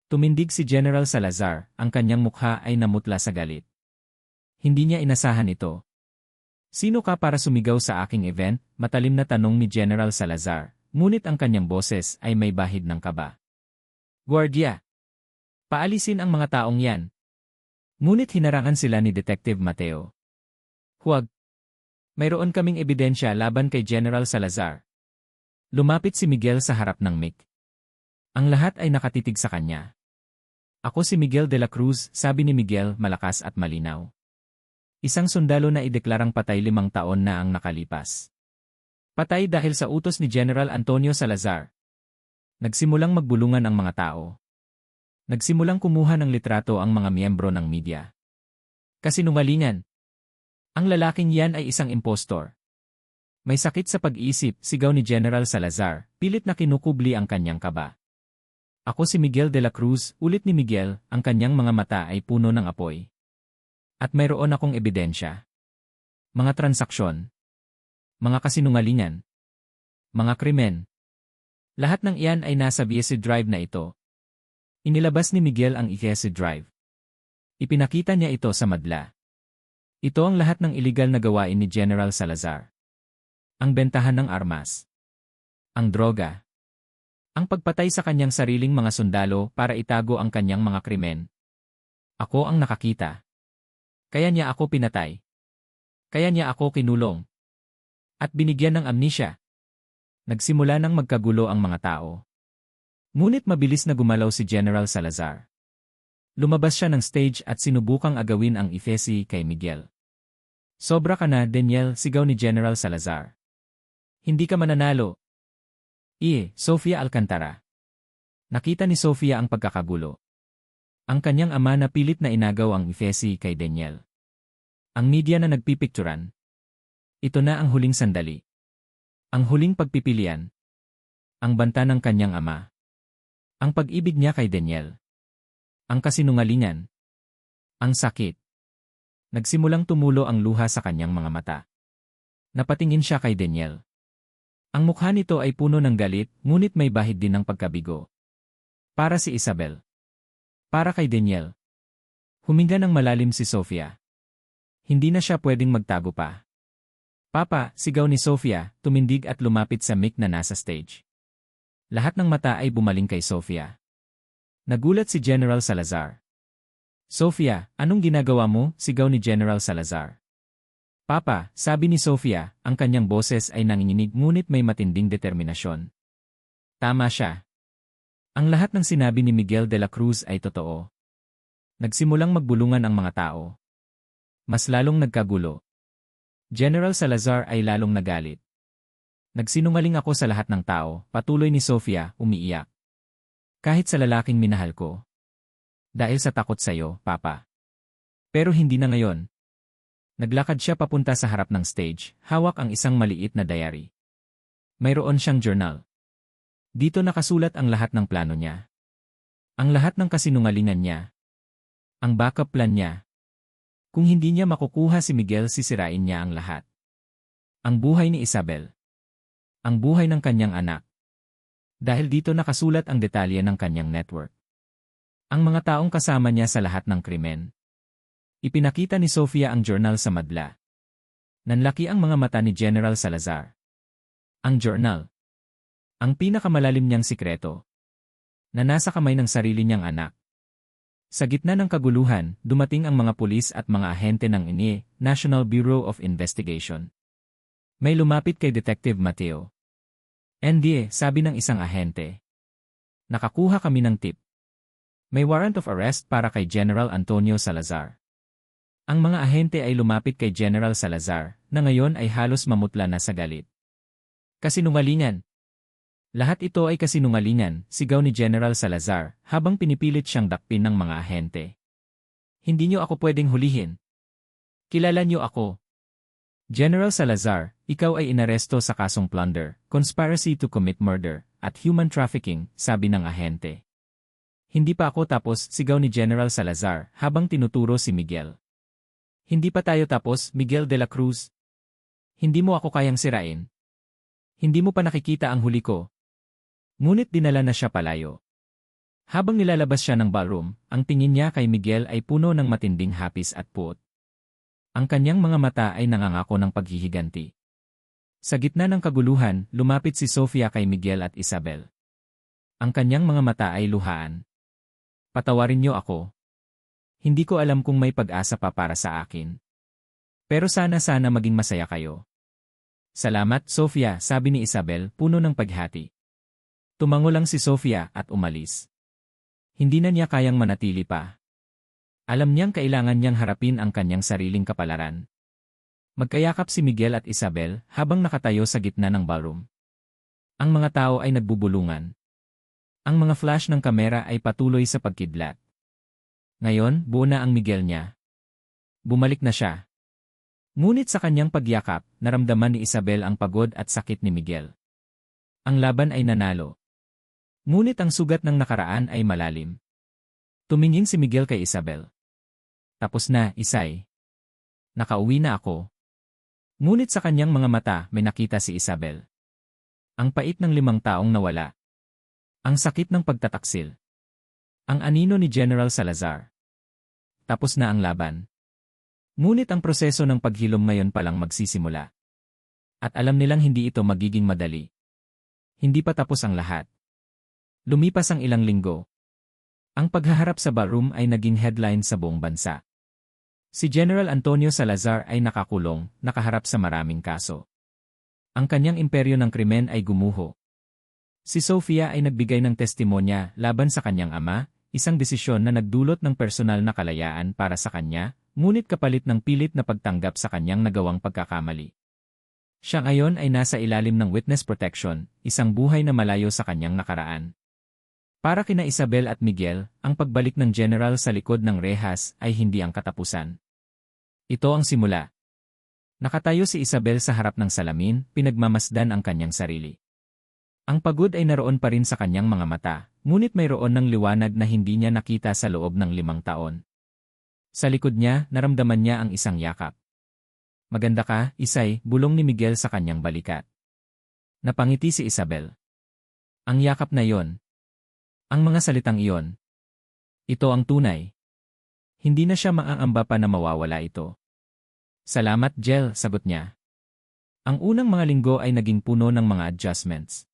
Tumindig si General Salazar, ang kanyang mukha ay namutla sa galit. Hindi niya inasahan ito. Sino ka para sumigaw sa aking event? Matalim na tanong ni General Salazar, ngunit ang kanyang boses ay may bahid ng kaba. Guardia! Paalisin ang mga taong yan. Ngunit hinarangan sila ni Detective Mateo. Huwag. Mayroon kaming ebidensya laban kay General Salazar. Lumapit si Miguel sa harap ng mic. Ang lahat ay nakatitig sa kanya. Ako si Miguel de la Cruz, sabi ni Miguel malakas at malinaw. Isang sundalo na ideklarang patay 5 taon na ang nakalipas. Patay dahil sa utos ni General Antonio Salazar. Nagsimulang magbulungan ang mga tao. Nagsimulang kumuha ng litrato ang mga miyembro ng media. Kasinungalingan. Ang lalaking yan ay isang impostor. May sakit sa pag-iisip, sigaw ni General Salazar, pilit na kinukubli ang kanyang kaba. Ako si Miguel de la Cruz, ulit ni Miguel, ang kanyang mga mata ay puno ng apoy. At mayroon akong ebidensya. Mga transaksyon. Mga kasinungalingan. Mga krimen. Lahat ng iyan ay nasa BSC Drive na ito. Inilabas ni Miguel ang BSC Drive. Ipinakita niya ito sa madla. Ito ang lahat ng iligal na gawain ni General Salazar. Ang bentahan ng armas. Ang droga. Ang pagpatay sa kanyang sariling mga sundalo para itago ang kanyang mga krimen. Ako ang nakakita. Kaya niya ako pinatay. Kaya niya ako kinulong. At binigyan ng amnesia. Nagsimula nang magkagulo ang mga tao. Ngunit mabilis na gumalaw si General Salazar. Lumabas siya ng stage at sinubukang agawin ang ifesi kay Miguel. Sobra ka na, Daniel, sigaw ni General Salazar. Hindi ka mananalo. Sofia Alcantara. Nakita ni Sofia ang pagkakagulo. Ang kanyang ama na pilit na inagaw ang ifesi kay Daniel. Ang media na nagpipikturan. Ito na ang huling sandali. Ang huling pagpipilian. Ang banta ng kanyang ama. Ang pag-ibig niya kay Daniel. Ang kasinungalingan. Ang sakit. Nagsimulang tumulo ang luha sa kanyang mga mata. Napatingin siya kay Daniel. Ang mukha nito ay puno ng galit, ngunit may bahid din ng pagkabigo. Para si Isabel. Para kay Daniel. Huminga ng malalim si Sofia. Hindi na siya pwedeng magtago pa. Papa, sigaw ni Sofia, tumindig at lumapit sa mic na nasa stage. Lahat ng mata ay bumaling kay Sofia. Nagulat si General Salazar. Sofia, anong ginagawa mo? Sigaw ni General Salazar. Papa, sabi ni Sofia, ang kanyang boses ay nanginginig ngunit may matinding determinasyon. Tama siya. Ang lahat ng sinabi ni Miguel de la Cruz ay totoo. Nagsimulang magbulungan ang mga tao. Mas lalong nagkagulo. General Salazar ay lalong nagalit. Nagsinungaling ako sa lahat ng tao, patuloy ni Sofia, umiiyak. Kahit sa lalaking minahal ko. Dahil sa takot sa'yo, Papa. Pero hindi na ngayon. Naglakad siya papunta sa harap ng stage, hawak ang isang maliit na diary. Mayroon siyang journal. Dito nakasulat ang lahat ng plano niya. Ang lahat ng kasinungalingan niya. Ang backup plan niya. Kung hindi niya makukuha si Miguel, sisirain niya ang lahat. Ang buhay ni Isabel. Ang buhay ng kanyang anak. Dahil dito nakasulat ang detalye ng kanyang network. Ang mga taong kasama niya sa lahat ng krimen. Ipinakita ni Sofia ang journal sa madla. Nanlaki ang mga mata ni General Salazar. Ang journal. Ang pinakamalalim niyang sikreto. Na nasa kamay ng sarili niyang anak. Sa gitna ng kaguluhan, dumating ang mga pulis at mga ahente ng INI, National Bureau of Investigation. May lumapit kay Detective Mateo. NDA, sabi ng isang ahente. Nakakuha kami ng tip. May warrant of arrest para kay General Antonio Salazar. Ang mga ahente ay lumapit kay General Salazar, na ngayon ay halos mamutla na sa galit. Kasinungalingan. Lahat ito ay kasinungalingan, sigaw ni General Salazar, habang pinipilit siyang dakpin ng mga ahente. Hindi niyo ako pwedeng hulihin. Kilala niyo ako. General Salazar, ikaw ay inaresto sa kasong plunder, conspiracy to commit murder, at human trafficking, sabi ng ahente. Hindi pa ako tapos, sigaw ni General Salazar, habang tinuturo si Miguel. Hindi pa tayo tapos, Miguel de la Cruz. Hindi mo ako kayang sirain. Hindi mo pa nakikita ang huli ko. Ngunit dinala na siya palayo. Habang nilalabas siya ng ballroom, ang tingin niya kay Miguel ay puno ng matinding hapis at puot. Ang kanyang mga mata ay nangangako ng paghihiganti. Sa gitna ng kaguluhan, lumapit si Sofia kay Miguel at Isabel. Ang kanyang mga mata ay luhaan. Patawarin niyo ako. Hindi ko alam kung may pag-asa pa para sa akin. Pero sana maging masaya kayo. Salamat, Sofia, sabi ni Isabel, puno ng paghati. Tumango lang si Sofia at umalis. Hindi na niya kayang manatili pa. Alam niyang kailangan niyang harapin ang kanyang sariling kapalaran. Magkayakap si Miguel at Isabel habang nakatayo sa gitna ng ballroom. Ang mga tao ay nagbubulungan. Ang mga flash ng kamera ay patuloy sa pagkidlat. Ngayon, buo na ang Miguel niya. Bumalik na siya. Ngunit sa kanyang pagyakap, naramdaman ni Isabel ang pagod at sakit ni Miguel. Ang laban ay nanalo. Ngunit ang sugat ng nakaraan ay malalim. Tumingin si Miguel kay Isabel. Tapos na, Isay. Nakauwi na ako. Ngunit sa kanyang mga mata may nakita si Isabel. Ang pait ng 5 taong nawala. Ang sakit ng pagtataksil. Ang anino ni General Salazar. Tapos na ang laban. Ngunit ang proseso ng paghilom ngayon palang magsisimula. At alam nilang hindi ito magiging madali. Hindi pa tapos ang lahat. Lumipas ang ilang linggo. Ang paghaharap sa ballroom ay naging headline sa buong bansa. Si General Antonio Salazar ay nakakulong, nakaharap sa maraming kaso. Ang kanyang imperyo ng krimen ay gumuho. Si Sofia ay nagbigay ng testimonya laban sa kanyang ama, isang desisyon na nagdulot ng personal na kalayaan para sa kanya, ngunit kapalit ng pilit na pagtanggap sa kanyang nagawang pagkakamali. Siya ngayon ay nasa ilalim ng witness protection, isang buhay na malayo sa kanyang nakaraan. Para kina Isabel at Miguel, ang pagbalik ng general sa likod ng rehas ay hindi ang katapusan. Ito ang simula. Nakatayo si Isabel sa harap ng salamin, pinagmamasdan ang kanyang sarili. Ang pagod ay naroon pa rin sa kanyang mga mata, ngunit mayroon ng liwanag na hindi niya nakita sa loob ng 5 taon. Sa likod niya, naramdaman niya ang isang yakap. Maganda ka, Isay, bulong ni Miguel sa kanyang balikat. Napangiti si Isabel. Ang yakap na iyon. Ang mga salitang iyon. Ito ang tunay. Hindi na siya maaamba pa na mawawala ito. Salamat, Jel, sagot niya. Ang unang mga linggo ay naging puno ng mga adjustments.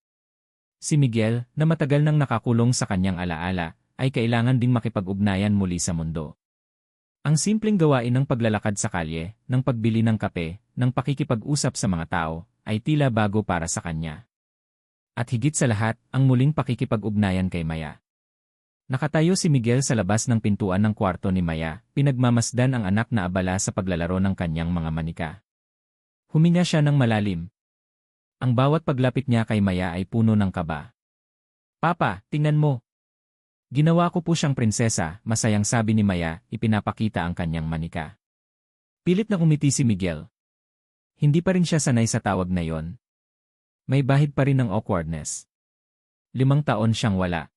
Si Miguel, na matagal nang nakakulong sa kanyang alaala, ay kailangan ding makipag-ugnayan muli sa mundo. Ang simpleng gawain ng paglalakad sa kalye, ng pagbili ng kape, ng pakikipag-usap sa mga tao, ay tila bago para sa kanya. At higit sa lahat, ang muling pakikipag-ugnayan kay Maya. Nakatayo si Miguel sa labas ng pintuan ng kwarto ni Maya, pinagmamasdan ang anak na abala sa paglalaro ng kanyang mga manika. Huminga siya ng malalim. Ang bawat paglapit niya kay Maya ay puno ng kaba. Papa, tingnan mo. Ginawa ko po siyang prinsesa, masayang sabi ni Maya, ipinapakita ang kanyang manika. Pilit na umiti si Miguel. Hindi pa rin siya sanay sa tawag na yon. May bahid pa rin ng awkwardness. 5 taon siyang wala.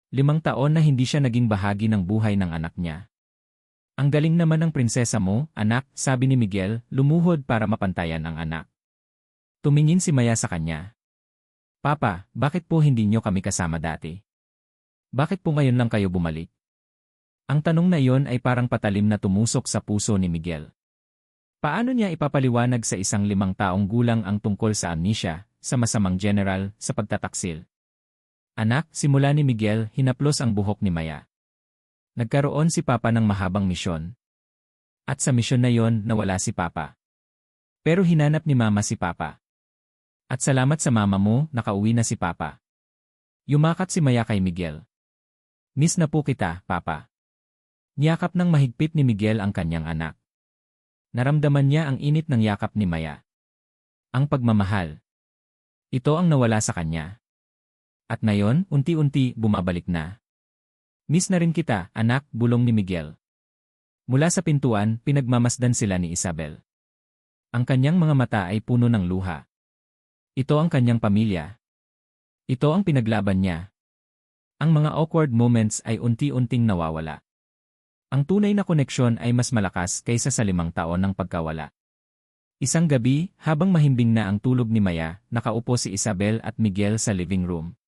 5 taon na hindi siya naging bahagi ng buhay ng anak niya. Ang galing naman ng prinsesa mo, anak, sabi ni Miguel, lumuhod para mapantayan ang anak. Tumingin si Maya sa kanya. Papa, bakit po hindi niyo kami kasama dati? Bakit po ngayon lang kayo bumalik? Ang tanong na iyon ay parang patalim na tumusok sa puso ni Miguel. Paano niya ipapaliwanag sa isang 5 taong gulang ang tungkol sa amnesia, sa masamang general, sa pagtataksil? Anak, simula ni Miguel, hinaplos ang buhok ni Maya. Nagkaroon si Papa ng mahabang misyon. At sa misyon na yon, nawala si Papa. Pero hinanap ni Mama si Papa. At salamat sa mama mo, nakauwi na si Papa. Yumakat si Maya kay Miguel. Miss na po kita, Papa. Niyakap ng mahigpit ni Miguel ang kanyang anak. Naramdaman niya ang init ng yakap ni Maya. Ang pagmamahal. Ito ang nawala sa kanya. At ngayon, unti-unti, bumabalik na. Miss na rin kita, anak, bulong ni Miguel. Mula sa pintuan, pinagmamasdan sila ni Isabel. Ang kanyang mga mata ay puno ng luha. Ito ang kanyang pamilya. Ito ang pinaglaban niya. Ang mga awkward moments ay unti-unting nawawala. Ang tunay na koneksyon ay mas malakas kaysa sa 5 taon ng pagkawala. Isang gabi, habang mahimbing na ang tulog ni Maya, nakaupo si Isabel at Miguel sa living room.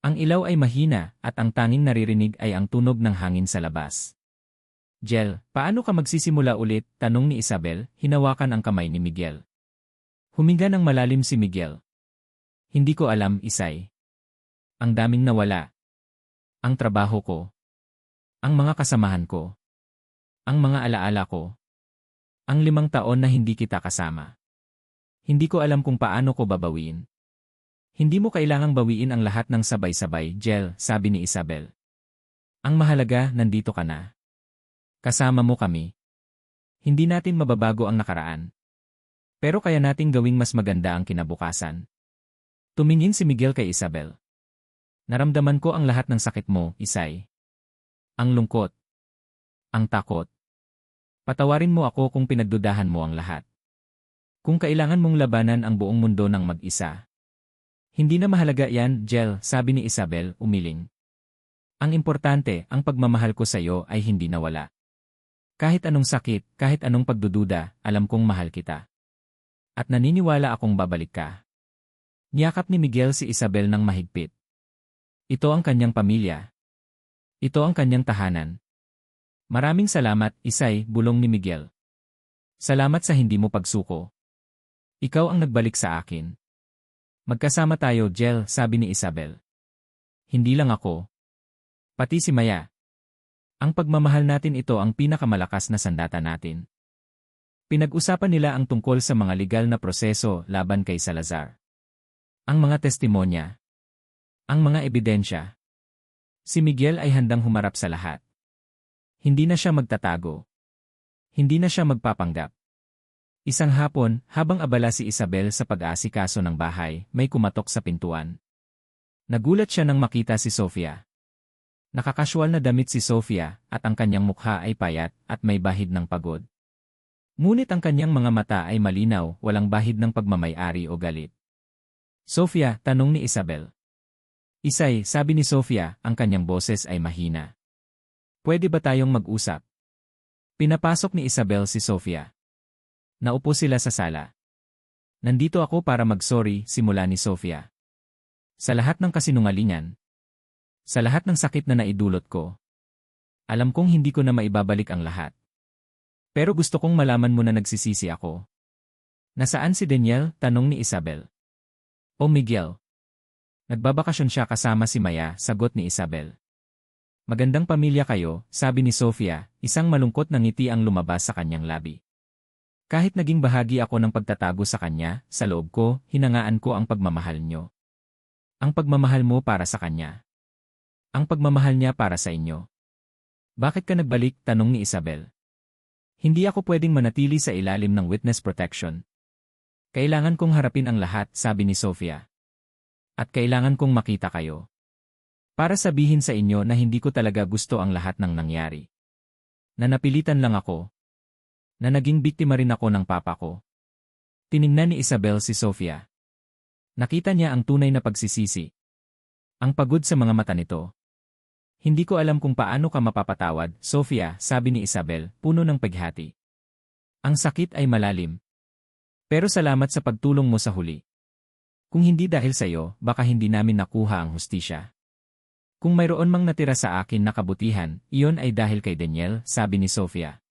Ang ilaw ay mahina at ang tanging naririnig ay ang tunog ng hangin sa labas. Jel, paano ka magsisimula ulit? Tanong ni Isabel, hinawakan ang kamay ni Miguel. Huminga ng malalim si Miguel. Hindi ko alam, Isay. Ang daming nawala. Ang trabaho ko. Ang mga kasamahan ko. Ang mga alaala ko. Ang 5 taon na hindi kita kasama. Hindi ko alam kung paano ko babawiin. Hindi mo kailangang bawiin ang lahat ng sabay-sabay, Jel, sabi ni Isabel. Ang mahalaga, nandito ka na. Kasama mo kami. Hindi natin mababago ang nakaraan. Pero kaya nating gawing mas maganda ang kinabukasan. Tumingin si Miguel kay Isabel. Naramdaman ko ang lahat ng sakit mo, Isay. Ang lungkot. Ang takot. Patawarin mo ako kung pinagdudahan mo ang lahat. Kung kailangan mong labanan ang buong mundo ng mag-isa. Hindi na mahalaga yan, Jel, sabi ni Isabel, umiling. Ang importante, ang pagmamahal ko sa iyo ay hindi nawala. Kahit anong sakit, kahit anong pagdududa, alam kong mahal kita. At naniniwala akong babalik ka. Niyakap ni Miguel si Isabel ng mahigpit. Ito ang kanyang pamilya. Ito ang kanyang tahanan. Maraming salamat, Isay, bulong ni Miguel. Salamat sa hindi mo pagsuko. Ikaw ang nagbalik sa akin. Magkasama tayo, Jel, sabi ni Isabel. Hindi lang ako. Pati si Maya. Ang pagmamahal natin ito ang pinakamalakas na sandata natin. Pinag-usapan nila ang tungkol sa mga legal na proseso laban kay Salazar. Ang mga testimonya. Ang mga ebidensya. Si Miguel ay handang humarap sa lahat. Hindi na siya magtatago. Hindi na siya magpapanggap. Isang hapon, habang abala si Isabel sa pag-aasikaso ng bahay, may kumatok sa pintuan. Nagulat siya nang makita si Sofia. Nakakasual na damit si Sofia at ang kanyang mukha ay payat at may bahid ng pagod. Ngunit ang kanyang mga mata ay malinaw, walang bahid ng pagmamay-ari o galit. Sofia, tanong ni Isabel. Isay, sabi ni Sofia, ang kanyang boses ay mahina. Pwede ba tayong mag-usap? Pinapasok ni Isabel si Sofia. Naupo sila sa sala. Nandito ako para mag-sorry, simula ni Sofia. Sa lahat ng kasinungalingan. Sa lahat ng sakit na naidulot ko. Alam kong hindi ko na maibabalik ang lahat. Pero gusto kong malaman mo na nagsisisi ako. Nasaan si Daniel? Tanong ni Isabel. O Miguel. Nagbabakasyon siya kasama si Maya, sagot ni Isabel. Magandang pamilya kayo, sabi ni Sofia, isang malungkot na ngiti ang lumabas sa kanyang labi. Kahit naging bahagi ako ng pagtatago sa kanya, sa loob ko, hinangaan ko ang pagmamahal niyo. Ang pagmamahal mo para sa kanya. Ang pagmamahal niya para sa inyo. Bakit ka nagbalik? Tanong ni Isabel. Hindi ako pwedeng manatili sa ilalim ng witness protection. Kailangan kong harapin ang lahat, sabi ni Sofia. At kailangan kong makita kayo. Para sabihin sa inyo na hindi ko talaga gusto ang lahat ng nangyari. Na napilitan lang ako. Na naging biktima rin ako ng papa ko. Tiningnan ni Isabel si Sofia. Nakita niya ang tunay na pagsisisi. Ang pagod sa mga mata nito. Hindi ko alam kung paano ka mapapatawad, Sofia, sabi ni Isabel, puno ng paghati. Ang sakit ay malalim. Pero salamat sa pagtulong mo sa huli. Kung hindi dahil sa iyo, baka hindi namin nakuha ang hustisya. Kung mayroon mang natira sa akin na kabutihan, iyon ay dahil kay Daniel, sabi ni Sofia.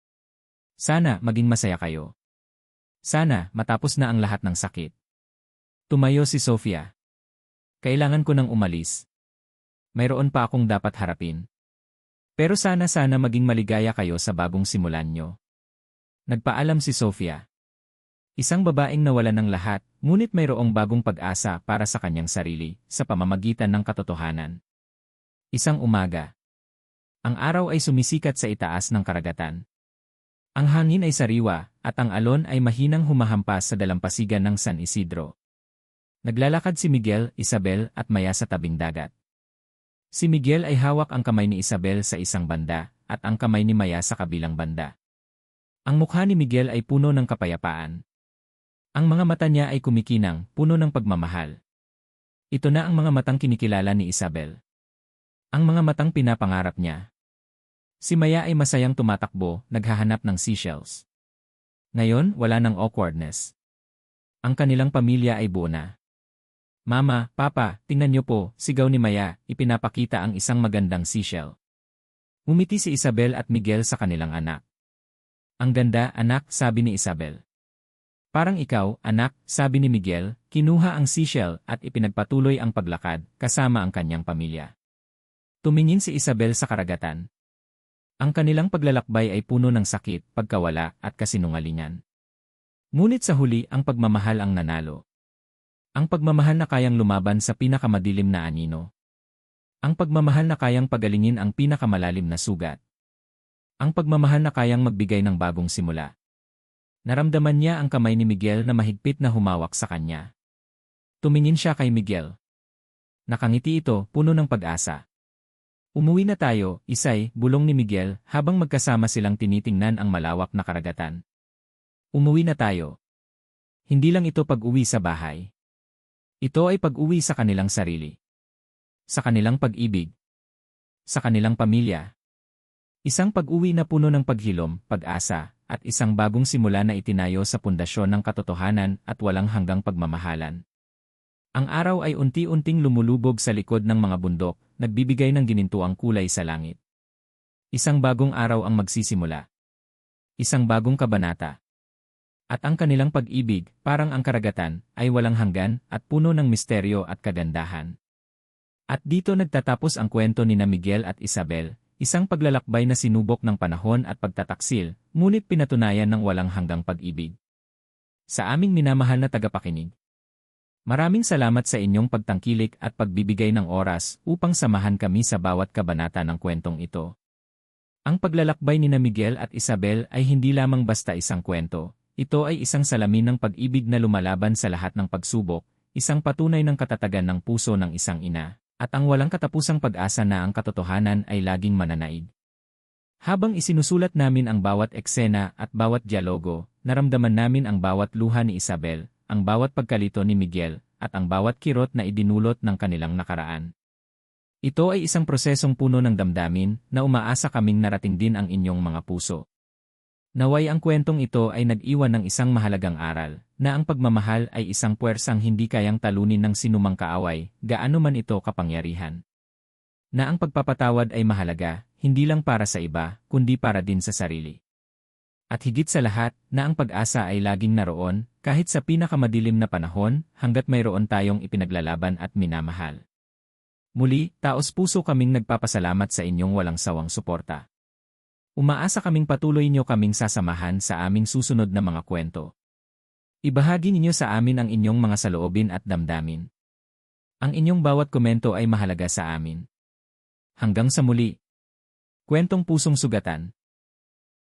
Sana maging masaya kayo. Sana matapos na ang lahat ng sakit. Tumayo si Sofia. Kailangan ko nang umalis. Mayroon pa akong dapat harapin. Pero sana maging maligaya kayo sa bagong simulan nyo. Nagpaalam si Sofia. Isang babaeng nawalan ng lahat, ngunit mayroong bagong pag-asa para sa kanyang sarili, sa pamamagitan ng katotohanan. Isang umaga. Ang araw ay sumisikat sa itaas ng karagatan. Ang hangin ay sariwa, at ang alon ay mahinang humahampas sa dalampasigan ng San Isidro. Naglalakad si Miguel, Isabel at Maya sa tabing dagat. Si Miguel ay hawak ang kamay ni Isabel sa isang banda, at ang kamay ni Maya sa kabilang banda. Ang mukha ni Miguel ay puno ng kapayapaan. Ang mga mata niya ay kumikinang, puno ng pagmamahal. Ito na ang mga matang kinikilala ni Isabel. Ang mga matang pinapangarap niya. Si Maya ay masayang tumatakbo, naghahanap ng seashells. Ngayon, wala ng awkwardness. Ang kanilang pamilya ay buo na. Mama, Papa, tingnan niyo po, sigaw ni Maya, ipinapakita ang isang magandang seashell. Umiti si Isabel at Miguel sa kanilang anak. Ang ganda, anak, sabi ni Isabel. Parang ikaw, anak, sabi ni Miguel, kinuha ang seashell at ipinagpatuloy ang paglakad, kasama ang kanyang pamilya. Tumingin si Isabel sa karagatan. Ang kanilang paglalakbay ay puno ng sakit, pagkawala, at kasinungalingan. Ngunit sa huli, ang pagmamahal ang nanalo. Ang pagmamahal na kayang lumaban sa pinakamadilim na anino. Ang pagmamahal na kayang pagalingin ang pinakamalalim na sugat. Ang pagmamahal na kayang magbigay ng bagong simula. Naramdaman niya ang kamay ni Miguel na mahigpit na humawak sa kanya. Tumingin siya kay Miguel. Nakangiti ito, puno ng pag-asa. Umuwi na tayo, Isay, bulong ni Miguel habang magkasama silang tinitingnan ang malawak na karagatan. Umuwi na tayo. Hindi lang ito pag-uwi sa bahay. Ito ay pag-uwi sa kanilang sarili. Sa kanilang pag-ibig. Sa kanilang pamilya. Isang pag-uwi na puno ng paghilom, pag-asa, at isang bagong simula na itinayo sa pundasyon ng katotohanan at walang hanggang pagmamahalan. Ang araw ay unti-unting lumulubog sa likod ng mga bundok, nagbibigay ng ginintuang kulay sa langit. Isang bagong araw ang magsisimula. Isang bagong kabanata. At ang kanilang pag-ibig, parang ang karagatan, ay walang hanggan at puno ng misteryo at kagandahan. At dito nagtatapos ang kwento ni na Miguel at Isabel, isang paglalakbay na sinubok ng panahon at pagtataksil, ngunit pinatunayan ng walang hanggang pag-ibig. Sa aming minamahal na tagapakinig. Maraming salamat sa inyong pagtangkilik at pagbibigay ng oras upang samahan kami sa bawat kabanata ng kwentong ito. Ang paglalakbay ni na Miguel at Isabel ay hindi lamang basta isang kwento. Ito ay isang salamin ng pag-ibig na lumalaban sa lahat ng pagsubok, isang patunay ng katatagan ng puso ng isang ina, at ang walang katapusang pag-asa na ang katotohanan ay laging mananaig. Habang isinusulat namin ang bawat eksena at bawat dialogo, naramdaman namin ang bawat luha ni Isabel, ang bawat pagkalito ni Miguel, at ang bawat kirot na idinulot ng kanilang nakaraan. Ito ay isang prosesong puno ng damdamin na umaasa kaming narating din ang inyong mga puso. Naway ang kwentong ito ay nag-iwan ng isang mahalagang aral, na ang pagmamahal ay isang puwersang hindi kayang talunin ng sinumang kaaway, gaano man ito kapangyarihan. Na ang pagpapatawad ay mahalaga, hindi lang para sa iba, kundi para din sa sarili. At higit sa lahat, na ang pag-asa ay laging naroon, kahit sa pinakamadilim na panahon, hanggat mayroon tayong ipinaglalaban at minamahal. Muli, taos-puso kaming nagpapasalamat sa inyong walang sawang suporta. Umaasa kaming patuloy niyo kaming sasamahan sa aming susunod na mga kwento. Ibahagi ninyo sa amin ang inyong mga saloobin at damdamin. Ang inyong bawat komento ay mahalaga sa amin. Hanggang sa muli. Kwentong Pusong Sugatan.